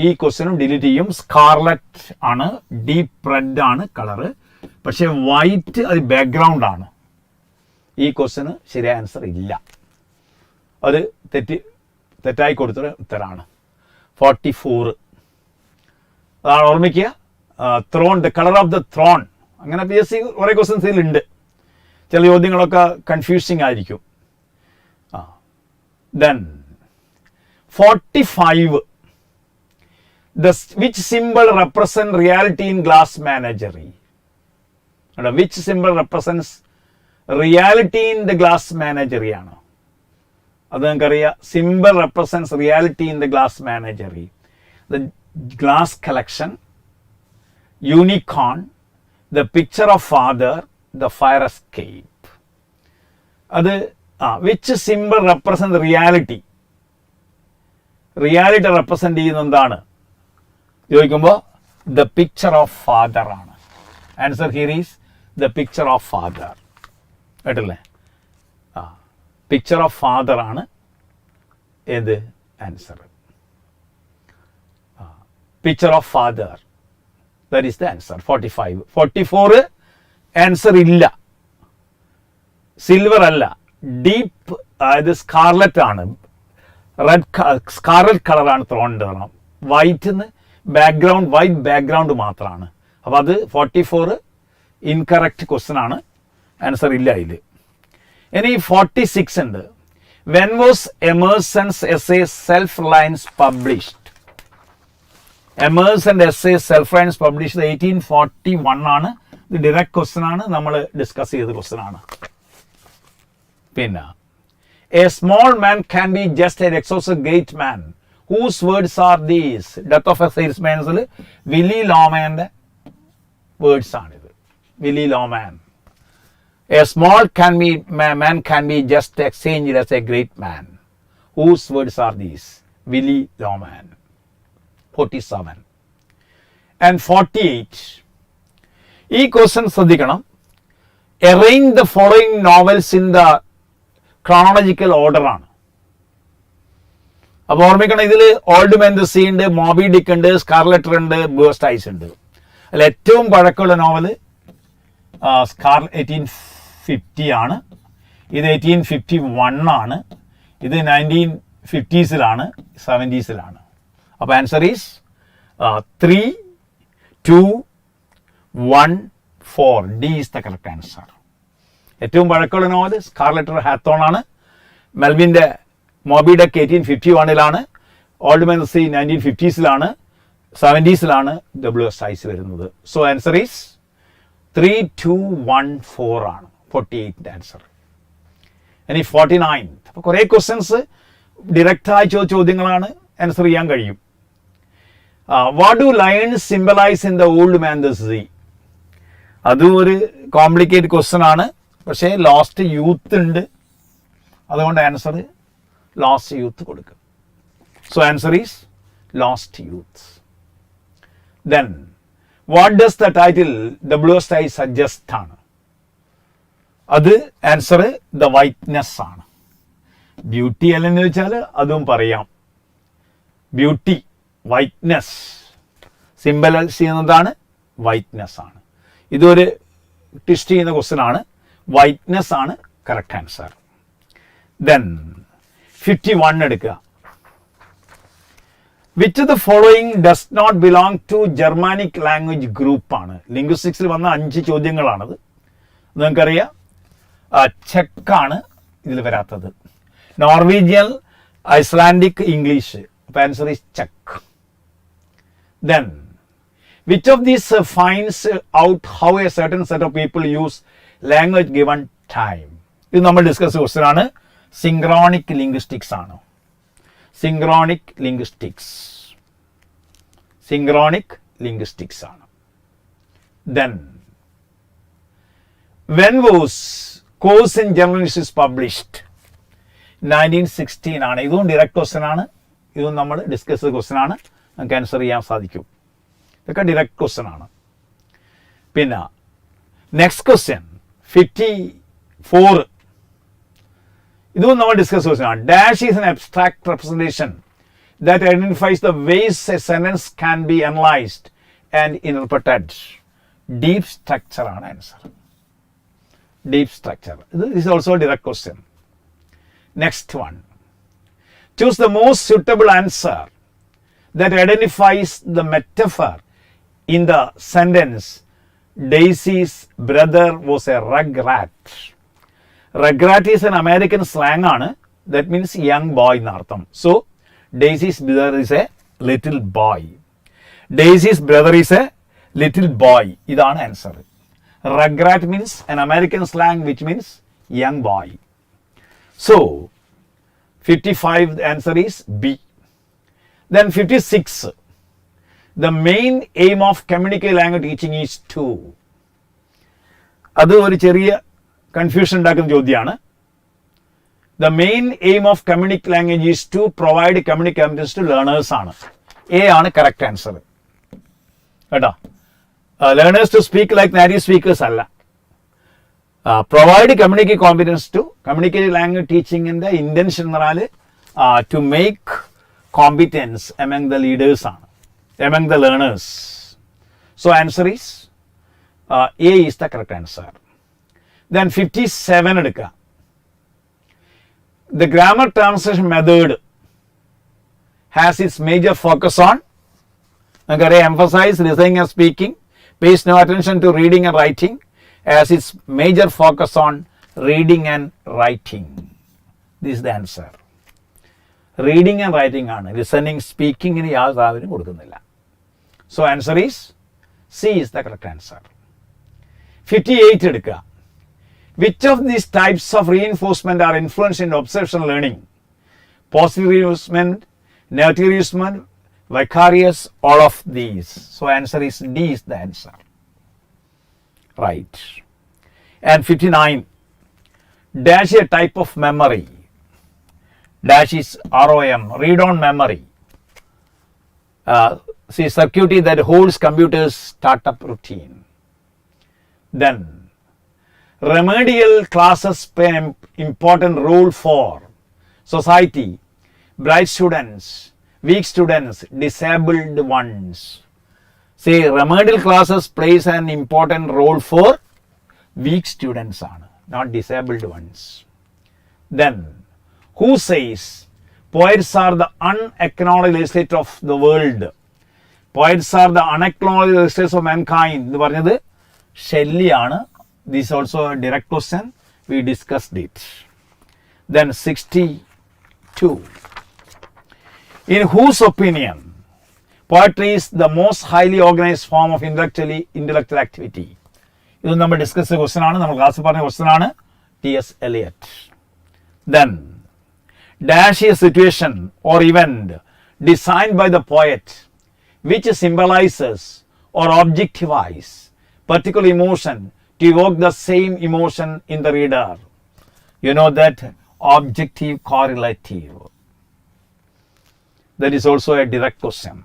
ഈ ക്വസ്റ്റ്യനും ഡിലീറ്റ് ചെയ്യും. സ്കാർലറ്റ് ആണ്, ഡീപ്പ് റെഡ് ആണ് കളറ്, പക്ഷെ വൈറ്റ് അത് ബാക്ക്ഗ്രൗണ്ട് ആണ്. ഈ ക്വസ്റ്റ്യന് ശരിയായ ആൻസർ ഇല്ല, അത് തെറ്റായി കൊടുത്തൊരു ഉത്തരാണ്. 44 അതാണ് ഓർമ്മിക്കുക. Throne, the colour of the throne, അങ്ങനെ PSC കുറേ ക്വസ്റ്റ്യൻസ് ഇതിലുണ്ട്. ചില ചോദ്യങ്ങളൊക്കെ കൺഫ്യൂസിങ് ആയിരിക്കും. Then 45. Which symbol represents reality in glass menagerie? Which symbol represents reality in the glass menagerie ആണ്. അത് നിങ്ങൾക്കറിയാം. Symbol represents reality in the glass menagerie, the glass collection, unicorn, the picture of father, the fire escape. അത് which symbol represent reality, reality represent ചെയ്യുന്ന എന്താണ് ചോദിക്കുമ്പോൾ the picture of father ആണ്. Answer here is the picture of father. കേട്ടില്ലേ? Picture of father ആണ് ഏത് answer. Picture of father, that is the answer. 45. 44 answer ഇല്ല. Silver അല്ല, ഡീപ്പ് അതായത് സ്കാർലറ്റ് ആണ്, റെഡ് സ്കാർലറ്റ് കളറാണ് തോണ്ടണം. വൈറ്റിന്ന് ബാക്ക്ഗ്രൗണ്ട്, വൈറ്റ് ബാക്ക്ഗ്രൗണ്ട് മാത്രമാണ്. അപ്പോൾ അത് 44 ഇൻകറക്റ്റ് ക്വസ്റ്റ്യൻ ആണ്, ആൻസർ ഇല്ല അതിൽ. ഇനി 46 ഉണ്ട്. When was എമേഴ്സൺസ് essay self Reliance published? Emerson essay self Reliance published 1841 ആണ്. ഇത് ഡയറക്റ്റ് ക്വസ്റ്റ്യൻ ആണ്, നമ്മൾ ഡിസ്കസ് ചെയ്ത ക്വസ്റ്റ്യൻ ആണ്. പിന്നെ a small man can be just a exhausted a great man. Whose words are these? Death of a സെയിൽസ്മാൻസിൽ Willy ലോമാൻ്റെ words ആണിത്. Willy Loman. A small man can be just exchanged as a great man. Whose words are these? Willie Loman. 47. And 48. ഈ question ശ്രദ്ധിക്കണം. Arrange the following novels in the chronological order ആണ്. അപ്പോൾ ഓർമ്മിക്കണം, ഇതിൽ old men the sea ഉണ്ട്, Moby ഡിക്ക് ഉണ്ട്, സ്കാർലെറ്റർ ഉണ്ട്, ബേസ്റ്റ് ഐസ് ഉണ്ട്. അതിൽ ഏറ്റവും പഴക്കമുള്ള നോവല് 1850 ആണ്. ഇത് 1851 ആണ്. ഇത് 1950s 70s. അപ്പോൾ answer is 3, 2, 1, 4. D is the correct answer. ഏറ്റവും പഴക്കമുള്ള നോവൽ സ്കാർലെറ്റർ ഹാത്തോൺ ആണ്. മെൽവിൻ്റെ Moby Dick 1851 old men sea 1950s 70s WSIs വരുന്നത്. സോ ആൻസർ ഈസ് 3, 2, 1, 4 ആണ് 48 ആൻസർ. ഇനി 49. അപ്പോൾ കുറേ ക്വസ്റ്റ്യൻസ് ഡിറക്റ്റായി ചോദ്യങ്ങളാണ്, ആൻസർ ചെയ്യാൻ കഴിയും. What do lions symbolise in the old man the sea? അതും ഒരു കോംപ്ലിക്കേറ്റ് ക്വസ്റ്റ്യൻ ആണ്, പക്ഷേ ലോസ്റ്റ് യൂത്ത് ഉണ്ട്, അതുകൊണ്ട് ആൻസർ ലോസ്റ്റ് യൂത്ത് കൊടുക്കും. So answer is lost youth. Then what does the title WSI suggest ആണ്? അത് ആൻസർ ദ വൈറ്റ്നെസ് ആണ്. ബ്യൂട്ടി അല്ലെന്ന് ചോദിച്ചാൽ അതും പറയാം. ബ്യൂട്ടി, വൈറ്റ്നെസ് സിംബലൈസ് ചെയ്യുന്നതാണ് വൈറ്റ്നെസ് ആണ്. ഇതൊരു ട്വിസ്റ്റ് ചെയ്യുന്ന ക്വസ്റ്റ്യൻ ആണ്. വൈറ്റ്നെസ് ആണ് കറക്റ്റ് ആൻസർ. ദെൻ 51 എടുക്കുക. Which of the following does not belong to Germanic language group ആണ്? ലിംഗ്വിസ്റ്റിക്സിൽ വന്ന 5 ചോദ്യങ്ങളാണത്. നിങ്ങൾക്കറിയാം, ചെക്കാണ് ഇതിൽ വരാത്തത്. Norwegian, Icelandic, English. അപ്പോൾ ആൻസർ ഈസ് ചെക്ക്. Then which of these finds out how a certain set of people use language given time? ഇത് നമ്മൾ ഡിസ്കസ് ക്വസ്റ്റ്യൻ ആണ്. സിങ്ക്രോണിക് ലിംഗ്വിസ്റ്റിക്സ് ആണ്. സിങ്ക്രോണിക് ലിംഗ്വിസ്റ്റിക്സ് ആണ്. Then when was course in journalist published? 1916 ആണ്. ഇതും direct question ആണ്. ഇതും നമ്മൾ ഡിസ്കസ് ചെയ്ത ക്വസ്റ്റ്യൻ ആണ്. നമുക്ക് ആൻസർ ചെയ്യാൻ സാധിക്കും. ഇതൊക്കെ ഡയറക്റ്റ് ക്വസ്റ്റ്യൻ ആണ്. പിന്നെ നെക്സ്റ്റ് ക്വസ്റ്റ്യൻ 54. ഇതും നമ്മൾ ഡിസ്കസ് ക്വസ്റ്റ്യൻ ആണ്. Dash is N abstract representation that identifies the ways a sentence can be analyzed and interpreted. Deep structure ആണ് answer. Deep structure. This is also a direct question. Next one. Choose the most suitable answer that identifies the metaphor in the sentence Daisy's brother was a rugrat. Rugrat is an American slang ആണ്. That means young boy എന്ന് അർത്ഥം. So Daisy's brother is a little boy. Daisy's brother is a little boy. ഇതാണ് answer. Rugrat means an American slang which means young boy. So 55, the answer is B. Then 56, the main aim of communicative language teaching is to. അത് ഒരു ചെറിയ confusion ഉണ്ടാക്കുന്ന ചോദ്യമാണ്. The main aim of communicative language is to provide communicative competence to learners ആണ്. A ആണ് correct answer കേട്ടോ. Learners to speak like native speakers അല്ല. Provide communicate competence to communicative language ടീച്ചിങ്ങിൻ്റെ ഇൻറ്റൻഷൻ എന്ന് പറഞ്ഞാൽ to make competence among the leaders ആണ്, among the learners. So answer is A is the correct answer. Then 57 എടുക്കുക. The grammar translation method has its major focus on emphasize listening and speaking, pays no attention to reading and writing, has its major focus on reading and writing. This is the answer. Reading and writing ആണ്, listening speaking ന് യാതൊരു പ്രാധാന്യം കൊടുക്കുന്നില്ല. So answer is C is the correct answer. 58 എടുക്കുക. Which of these types of reinforcement are influenced in observational learning? Positive reinforcement, negative reinforcement, vicarious, all of these. So answer is D is the answer. Right. And 59. Dash a type of memory. Dash is ROM, read-on memory. See, circuitry that holds computers' startup routine. Then remedial classes play an important role for society, bright students, weak students, disabled ones. See, remedial classes plays an important role for weak students, not disabled ones. Then, who says poets are the unacknowledged legislators of the world? Poets are the unacknowledged legislators of mankind. എന്ന് പറഞ്ഞത് ഷെല്ലിയാണ്. This is also a direct question. We discussed it. Then 62. In whose opinion poetry is the most highly organized form of intellectual activity? ഇത് നമ്മൾ discuss ചെയ്ത question ആണ്, നമ്മൾ ക്ലാസ്സിൽ പറഞ്ഞ question ആണ്. T.S. Eliot. Then dash a situation or event designed by the poet which symbolizes or objectifies particular emotion to evoke the same emotion in the reader. You know that objective correlative. That is also a direct question.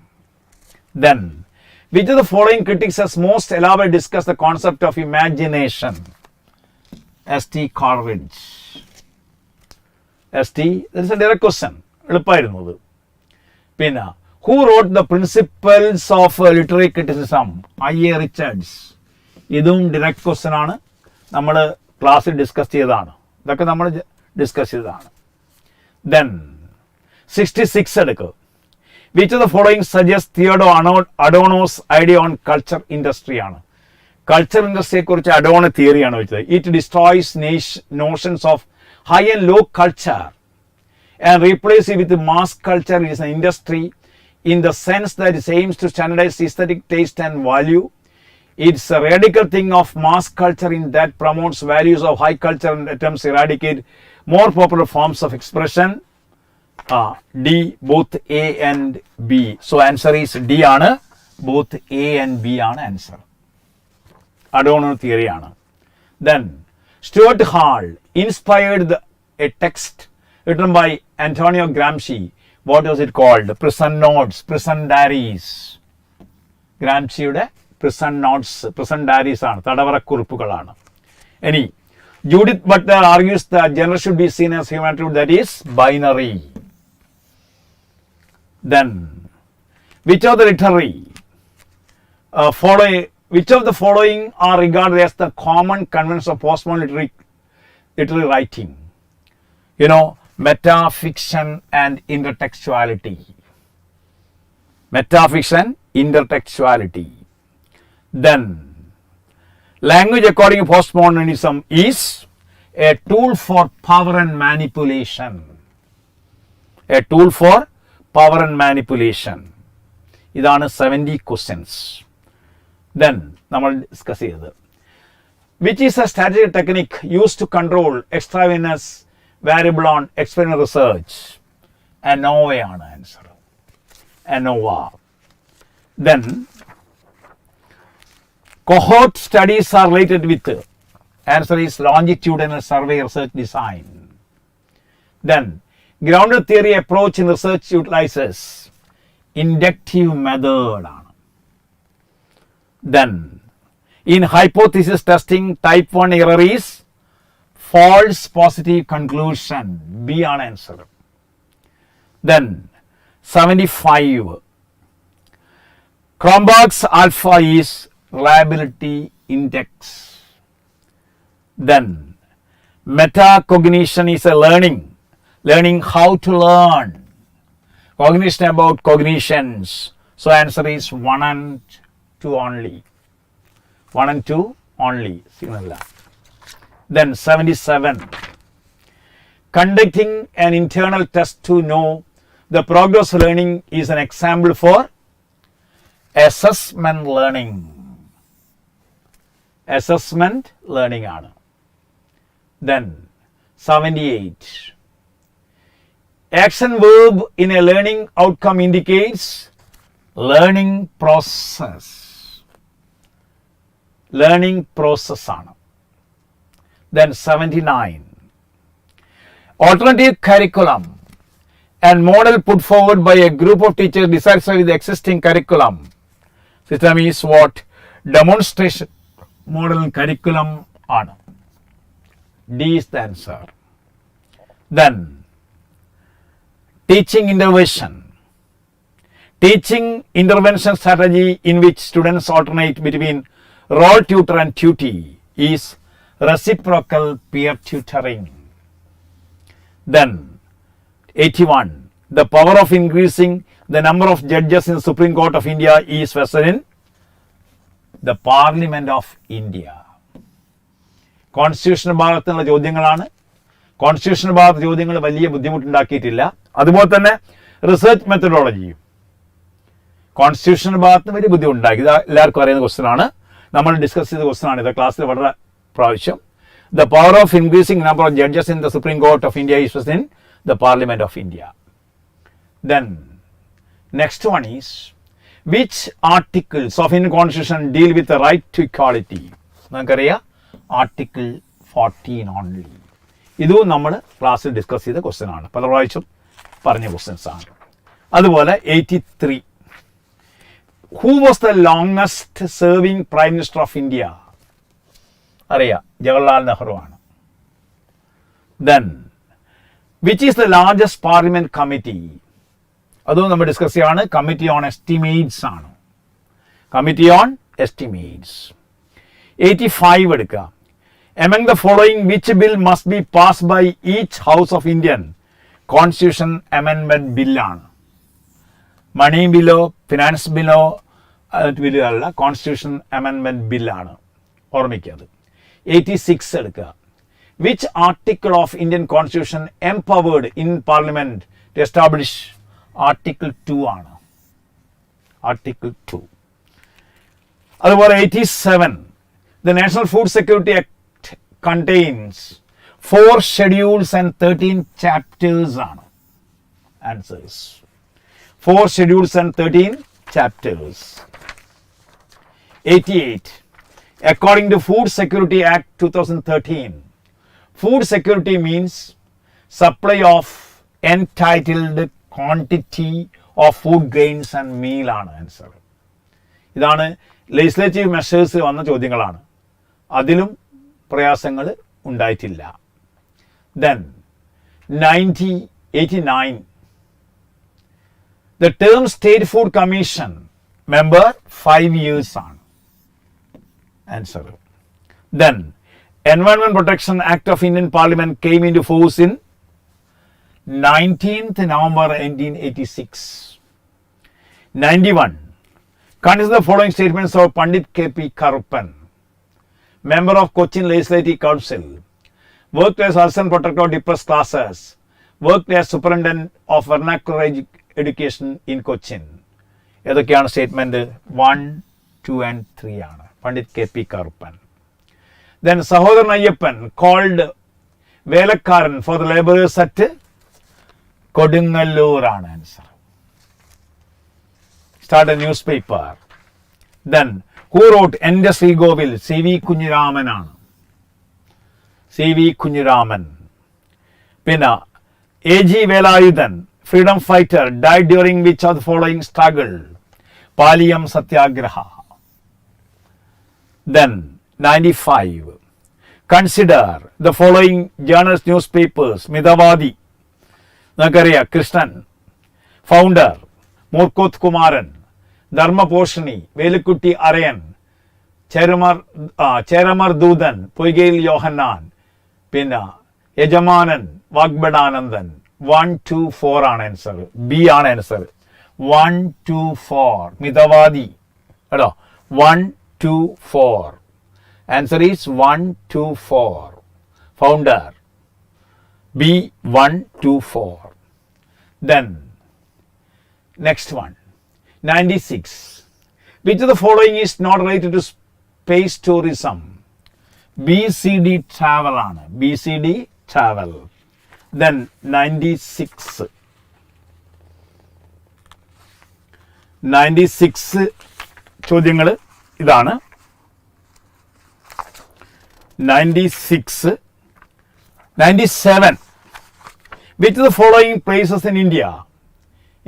Then, which of the following critics has most elaborately discussed the concept of imagination? S.T. Coleridge. S.T. That is a direct question. എളുപ്പമായിരുന്നു. പിന്നെ who wrote the principles of literary criticism? I.A. Richards. ഇതും direct question ആണ്, നമ്മൾ ക്ലാസ്സിൽ discuss ചെയ്തതാണ്. ഇതൊക്കെ നമ്മൾ discuss ചെയ്തതാണ്. ദെൻ 66 എടുക്കുക. Which of the following suggest തിയോഡോ അഡോണോസ് idea on culture industry ആണ്. കൾച്ചർ ഇൻഡസ്ട്രിയെ കുറിച്ച് അഡോണോ തിയറിയാണ് വെച്ചത്. It destroys notions of high and law culture and replace it with mass culture. It is an industry in the sense that it aims to standardise aesthetic taste and value. It's a radical thing of mass culture in that promotes values of high culture and attempts to eradicate more popular forms of expression. D, both A and B. So answer is D ആണ്. Both A and B ആണ് answer. Adorno theory ആണ്. Then Stuart Hall inspired a text written by Antonio Gramsci. What was it called? Prison Notes, Prison Diaries. Gramsciയുടെ prison notes, prison diaries ആണ്, തടവറക്കുറിപ്പുകളാണ്. ഇനി Judith Butler argues that gender should be seen as human attribute that is binary. Then which of the following are regarded as the common conventions of postmodern literary writing? You know, metafiction and intertextuality. Metafiction, intertextuality. Then, language according to postmodernism is a tool for power and manipulation. A tool for power and manipulation. ഇതാണ് 70 questions. Then, നമ്മൾ discuss ചെയ്തത്. Which is a strategic technique used to control extravenous variable on experimental research. ANOVA ആണ് answer. ANOVA. Then cohort studies are related with. Answer is longitudinal survey research design. Then grounded theory approach in research utilizes inductive method ആണ്. Then in hypothesis testing type 1 error is false positive conclusion. B ആണ് answer. Then 75 Cronbach's alpha is reliability index. Then metacognition is a learning how to learn, cognition about cognitions. So answer is 1 and 2 only. 1 and 2 only. Then 77 conducting an internal test to know the progress of learning is an example for assessment learning. Assessment learning ആണ്. Then 78 action verb in a learning outcome indicates learning process. Learning process ആണ്. Then 79 alternative curriculum and model put forward by a group of teachers dissatisfied with the existing curriculum system is what? Demonstration model and curriculum ആണ്. D is the answer. Then teaching intervention. Teaching intervention strategy in which students alternate between role tutor and tutee is reciprocal peer tutoring. Then 81 the power of increasing the number of judges in the Supreme Court of India is vested in the Parliament of India. Constitution ഭാഗത്തുള്ള ചോദ്യങ്ങളാണ്. Constitution ഭാഗത്ത് ചോദ്യങ്ങൾ വലിയ ബുദ്ധിമുട്ടുണ്ടാക്കിയിട്ടില്ല. അതുപോലെ തന്നെ research മെത്തഡോളജിയും constitution ഭാഗത്ത് വലിയ ബുദ്ധിമുട്ടുണ്ടാക്കി. ഇത് എല്ലാവർക്കും അറിയുന്ന ക്വസ്റ്റ്യൻ ആണ്. നമ്മൾ ഡിസ്കസ് ചെയ്ത ക്വസ്റ്റ്യൻ ആണ് ഇത് ക്ലാസ്സിൽ വളരെ പ്രാവശ്യം. The power of increasing number of judges in the supreme court of India is in the parliament of India. Then next one is which articles of Indian Constitution deal with the right to equality? നമുക്കറിയാം article 14 only. ഇതും നമ്മൾ ക്ലാസ്സിൽ discuss ചെയ്ത question ആണ്. പല പ്രാവശ്യം പറഞ്ഞ questions ആണ്. അതുപോലെ 83 who was the longest serving prime minister of India? അറിയാം, ജവഹർലാൽ നെഹ്റു ആണ്. Then which is the largest parliament committee? അതും നമ്മൾ ഡിസ്കസ് ചെയ്യാണ്. കമ്മിറ്റി ഓൺ എസ്റ്റിമേറ്റ്സ് ആണ്. Committee on estimates. 85 എടുക്കുക. Among the following which bill must be passed by each house of Indian Constitution amendment bill ആണ്? മണി ബില്ലോ finance ബില്ലോ ബില്ലോ അല്ല, constitution അമെൻമെന്റ് ബില്ലാണ്. ഓർമ്മിക്കുക. 86 എടുക്കുക. Which article of Indian Constitution empowered in Parliament to establish Article 2 ആണ്. Article 2. അതുപോലെ 87 The National Food Security Act contains 4 schedules and 13 chapters ആണ്. Answers 4 schedules and 13 chapters. 88 According to Food Security Act 2013, food security means supply of entitled quantity of food grains and meal ആണ് answer. ഇതാണ് legislative measures വന്ന ചോദ്യങ്ങളാണ്. അതിലും പ്രയാസങ്ങൾ ഉണ്ടായിട്ടില്ല. Then 89 The term State Food Commission member 5 years ആണ് answer. Then Environment Protection Act of Indian Parliament came into force in 19th November 1886. 91 Consider the following statements of Pandit K.P. Karuppan, member of Cochin Legislative Council, worked as assistant protector of depressed classes, worked as superintendent of vernacular education in Cochin. ഏതൊക്കെയാണ് statement? 1, 2 and 3 ആണ്. Pandit K.P. Karuppan. Then Sahodaran Ayyappan called Velakkaran for the labourers at Kodungallur ആണ് ആൻസർ. Start a newspaper. Then who wrote Ente Sreekovil? C V കുഞ്ഞിരാമനാണ്. C V Kunhiraman. പിന്നെ A G Velayudhan, freedom fighter, died during which of the following struggle? Paliyam satyagraha. Then 95. Consider the following journals, newspapers. Mitavadi നമുക്കറിയാം, Krishnan. Founder Moorkoth Kumaran. Dharmaposhini Velukutty അരയൻ. Cheramar ദൂതൻ പൊയ്കയിൽ യോഹന്നാൻ. പിന്നെ യജമാനൻ വാഗ്ബടാനന്ദൻ. 1, 2, 4 ആണ് answer. B ആണ് answer. 1, 2, 4 Mithavadi കേട്ടോ. 1, 2, 4. Answer is 1, 2, 4. Founder. B, 1, 2, 4. Then, next one. 96. Which of the following is not related to space tourism? BCD travel ആണ്. BCD travel. Then 96. 96 ചോദ്യങ്ങൾ ഇതാണ്. 96. 97. Which of the following places in India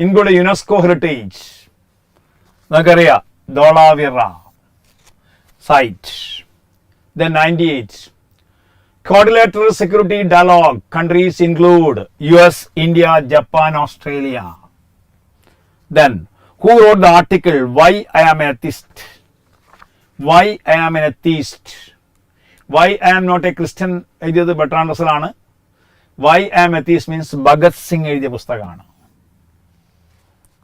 include UNESCO heritage? നമുക്കറിയാം, ധോളാവിറ site. Then 98. Quadrilateral security dialogue countries include US, India, Japan, Australia. Then who wrote the article Why I am an Atheist? Why I am an Atheist? Why I am not a Christian എഴുതിയത് Bertrand Russell ആണ്. Why I am Atheist means Bhagat Singh എഴുതിയ പുസ്തകമാണ്.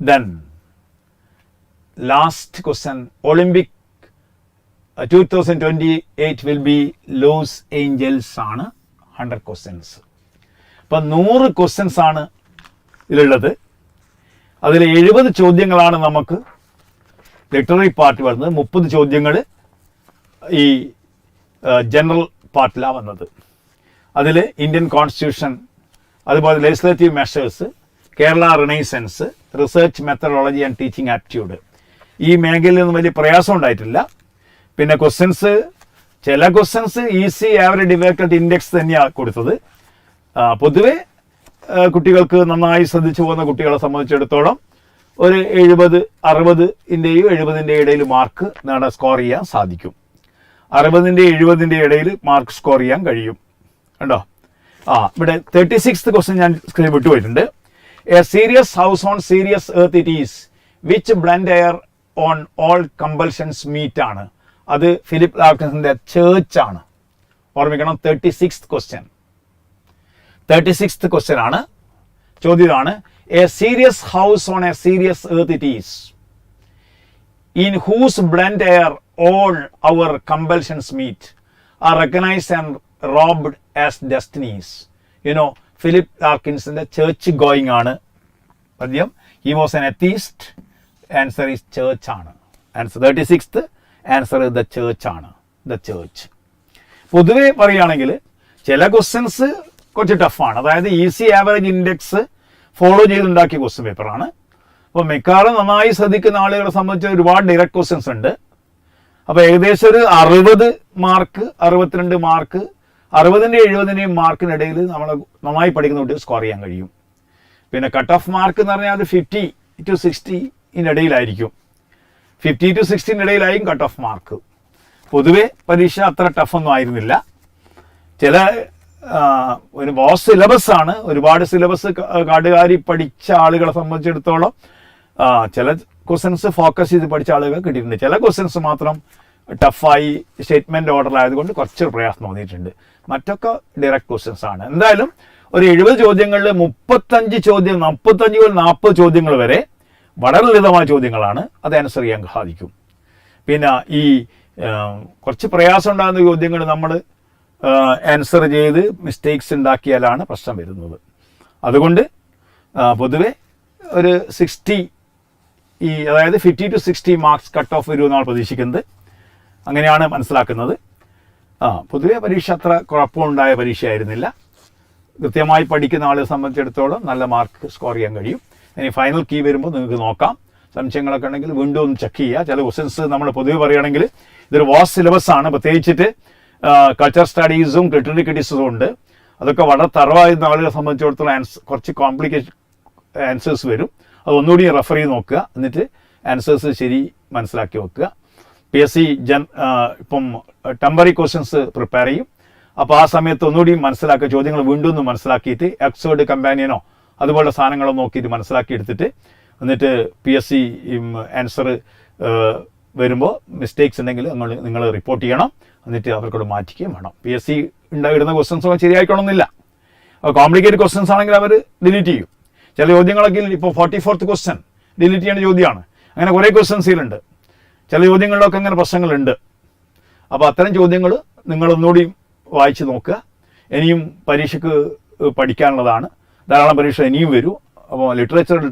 Then last question. Olympic 2028 will be Los Angeles ആണ്. 100 questions. അപ്പം 100 questions ആണ് ഇതിലുള്ളത്. അതിൽ 70 ചോദ്യങ്ങളാണ് നമുക്ക് ലിറ്റററി പാർട്ട് വരുന്നത്. 30 ചോദ്യങ്ങൾ ഈ ജനറൽ പാർട്ടിലാണ് വന്നത്. അതിൽ ഇന്ത്യൻ കോൺസ്റ്റിറ്റ്യൂഷൻ, അതുപോലെ legislative measures, Kerala renaissance, research methodology and teaching aptitude, ഈ മേഖലയിലൊന്നും വലിയ പ്രയാസം ഉണ്ടായിട്ടില്ല. പിന്നെ ക്വസ്റ്റ്യൻസ്, ചില questions easy, average, difficult index തന്നെയാണ് കൊടുത്തത്. പൊതുവെ കുട്ടികൾക്ക് നന്നായി ശ്രദ്ധിച്ചു പോകുന്ന കുട്ടികളെ സംബന്ധിച്ചിടത്തോളം ഒരു 70, 60ൻ്റെയും 70ൻ്റെയും ഇടയിൽ മാർക്ക് സ്കോർ ചെയ്യാൻ സാധിക്കും. 60ൻ്റെയും 70ൻ്റെയും ഇടയിൽ മാർക്ക് സ്കോർ ചെയ്യാൻ കഴിയും കണ്ടോ. ഇവിടെ 36th ക്വസ്റ്റ്യൻ ഞാൻ സ്ക്രീൻ വിട്ടുപോയിട്ടുണ്ട്. A serious house on serious earth it is which blend air on all compulsions meet ആണ്. അത് ഫിലിപ്പ് ലാർക്കിൻസിന്റെ ചേർച്ച് ആണ്. ഓർമ്മിക്കണം. 36th question. 36th ക്വസ്റ്റ്യൻ ആണ്. ചോദ്യമാണ്, A serious house on A serious earth it is in whose blend air all our compulsions meet are recognized and robbed as destinies. You know, Philip Larkinsന്റെ church going ആണ് പദ്യം. He was an atheist. Answer is church ആണ്. Answer 36th answer is the church ആണ്. The church. പൊതുവെ പറയുകയാണെങ്കിൽ ചില questions കുറച്ച് ടഫാണ്. അതായത് ഈസി ആവറേജ് ഇൻഡെക്സ് ഫോളോ ചെയ്തുണ്ടാക്കിയ ക്വസ്റ്റ്യൻ പേപ്പറാണ്. അപ്പോൾ മിക്കവാറും നന്നായി ശ്രദ്ധിക്കുന്ന ആളുകളെ സംബന്ധിച്ച് ഒരുപാട് ഡയറക്റ്റ് ക്വസ്റ്റ്യൻസ് ഉണ്ട്. അപ്പോൾ ഏകദേശം ഒരു 60 മാർക്ക്, 62 മാർക്ക്, 60ൻ്റെയും 70ൻ്റെയും മാർക്കിനിടയിൽ നമ്മൾ നന്നായി പഠിക്കുന്ന കുട്ടികൾ സ്കോർ ചെയ്യാൻ കഴിയും. പിന്നെ കട്ട് ഓഫ് മാർക്ക് എന്ന് പറഞ്ഞാൽ അത് 50 to 60 ഇടയിലായിരിക്കും. 50 to 60 ഇടയിലായിരിക്കും കട്ട് ഓഫ് മാർക്ക്. പൊതുവെ പരീക്ഷ അത്ര ടഫൊന്നും ആയിരുന്നില്ല. ചില ഒരു വാസ്റ്റ് സിലബസ് ആണ്. ഒരുപാട് സിലബസ് കാടുകാരി പഠിച്ച ആളുകളെ സംബന്ധിച്ചിടത്തോളം ചില ക്വസ്റ്റ്യൻസ് ഫോക്കസ് ചെയ്ത് പഠിച്ച ആളുകൾ കിട്ടിയിട്ടുണ്ട്. ചില ക്വസ്റ്റ്യൻസ് മാത്രം ടഫായി സ്റ്റേറ്റ്മെന്റ് ഓർഡർ ആയതുകൊണ്ട് കുറച്ച് പ്രയാസം തോന്നിയിട്ടുണ്ട്. മറ്റൊക്കെ ഡയറക്റ്റ് ക്വസ്റ്റ്യൻസ് ആണ്. എന്തായാലും ഒരു 70 ചോദ്യങ്ങളിൽ 35 ചോദ്യം, 35 മുതൽ 40 ചോദ്യങ്ങൾ വരെ വളരെ ലളിതമായ ചോദ്യങ്ങളാണ്. അത് ആൻസർ ചെയ്യാൻ സാധിക്കും. പിന്നെ ഈ കുറച്ച് പ്രയാസം ഉണ്ടാകുന്ന ചോദ്യങ്ങൾ നമ്മൾ ആൻസർ ചെയ്ത് മിസ്റ്റേക്സ് ഉണ്ടാക്കിയാലാണ് പ്രശ്നം വരുന്നത്. അതുകൊണ്ട് പൊതുവെ ഒരു 60, അതായത് 50 to 60 മാർക്സ് കട്ട് ഓഫ് വരുമെന്നാണ് പ്രതീക്ഷിക്കുന്നത്. അങ്ങനെയാണ് മനസ്സിലാക്കുന്നത്. പൊതുവെ പരീക്ഷ അത്ര കുഴപ്പമുണ്ടായ പരീക്ഷയായിരുന്നില്ല. കൃത്യമായി പഠിക്കുന്ന ആളെ സംബന്ധിച്ചിടത്തോളം നല്ല മാർക്ക് സ്കോർ ചെയ്യാൻ കഴിയും. ഇനി ഫൈനൽ കീ വരുമ്പോൾ നിങ്ങൾക്ക് നോക്കാം. സംശയങ്ങളൊക്കെ ഉണ്ടെങ്കിൽ വീണ്ടും ഒന്ന് ചെക്ക് ചെയ്യുക. ചില ക്വസ്റ്റ്യൻസ് നമ്മൾ പൊതുവെ പറയുകയാണെങ്കിൽ ഇതൊരു വാസ്റ്റ് സിലബസ് ആണ്. പ്രത്യേകിച്ചിട്ട് കൾച്ചർ സ്റ്റഡീസും ലിറ്റററി ക്രിറ്റിസിസും ഉണ്ട്. അതൊക്കെ വളരെ തറവായിരുന്ന ആളുകളെ സംബന്ധിച്ചിടത്തോളം കുറച്ച് കോംപ്ലിക്കേഷൻ ആൻസേഴ്സ് വരും. അത് ഒന്നുകൂടി റെഫർ ചെയ്ത് നോക്കുക. എന്നിട്ട് ആൻസേഴ്സ് ശരി മനസ്സിലാക്കി വെക്കുക. PSC ഇപ്പം ടെമ്പററി ക്വസ്റ്റ്യൻസ് പ്രിപ്പയർ ചെയ്യും. അപ്പോൾ ആ സമയത്ത് ഒന്നുകൂടി മനസ്സിലാക്കുക. ചോദ്യങ്ങൾ വീണ്ടും ഒന്ന് മനസ്സിലാക്കിയിട്ട് എക്സേർഡ് കമ്പാനിയനോ അതുപോലെ സാധനങ്ങളോ നോക്കിയിട്ട് മനസ്സിലാക്കി എടുത്തിട്ട് എന്നിട്ട് PSC ആൻസർ വരുമ്പോൾ മിസ്റ്റേക്സ് ഉണ്ടെങ്കിൽ നിങ്ങൾ റിപ്പോർട്ട് ചെയ്യണം. എന്നിട്ട് അവർക്കോട് മാറ്റിക്കുകയും വേണം. PSC ഉണ്ടായിരുന്ന ക്വസ്റ്റ്യൻസ് ശരിയായിക്കണമെന്നില്ല. കോംപ്ലിക്കേറ്റഡ് ക്വസ്റ്റ്യൻസ് ആണെങ്കിൽ അവർ ഡിലീറ്റ് ചെയ്യും. ചില ചോദ്യങ്ങളൊക്കെ ഇപ്പോൾ 44th ക്വസ്റ്റ്യൻ ഡിലീറ്റ് ചെയ്യേണ്ട ചോദ്യമാണ്. അങ്ങനെ കുറേ ക്വസ്റ്റ്യൻസിലുണ്ട്. ചില ചോദ്യങ്ങളിലൊക്കെ അങ്ങനെ പ്രശ്നങ്ങളുണ്ട്. അപ്പോൾ അത്തരം ചോദ്യങ്ങൾ നിങ്ങളൊന്നുകൂടി വായിച്ച് നോക്കുക. ഇനിയും പരീക്ഷയ്ക്ക് പഠിക്കാനുള്ളതാണ്. ധാരാളം പരീക്ഷ ഇനിയും വരും. അപ്പോൾ ലിറ്ററേച്ചറിൽ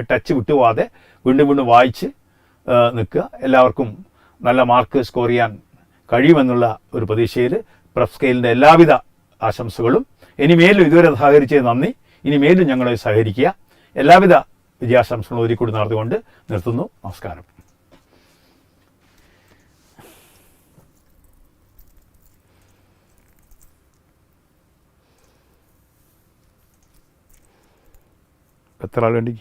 ടച്ച് വിട്ടുപോകാതെ വീണ്ടും വീണ്ടും വായിച്ച് നിൽക്കുക. എല്ലാവർക്കും നല്ല മാർക്ക് സ്കോർ ചെയ്യാൻ കഴിയുമെന്നുള്ള ഒരു പ്രതീക്ഷയിൽ പ്രഫ് സ്കെയിലിൻ്റെ എല്ലാവിധ ആശംസകളും. ഇനിമേലും ഇതുവരെ സഹകരിച്ചത് നന്ദി. ഇനിമേലും ഞങ്ങളെ സഹകരിക്കുക. എല്ലാവിധ വിജയാശംസകളും ഒരിക്കൽ നടന്നുകൊണ്ട് നിർത്തുന്നു. നമസ്കാരം. എത്ര ആൾ വേണ്ടി?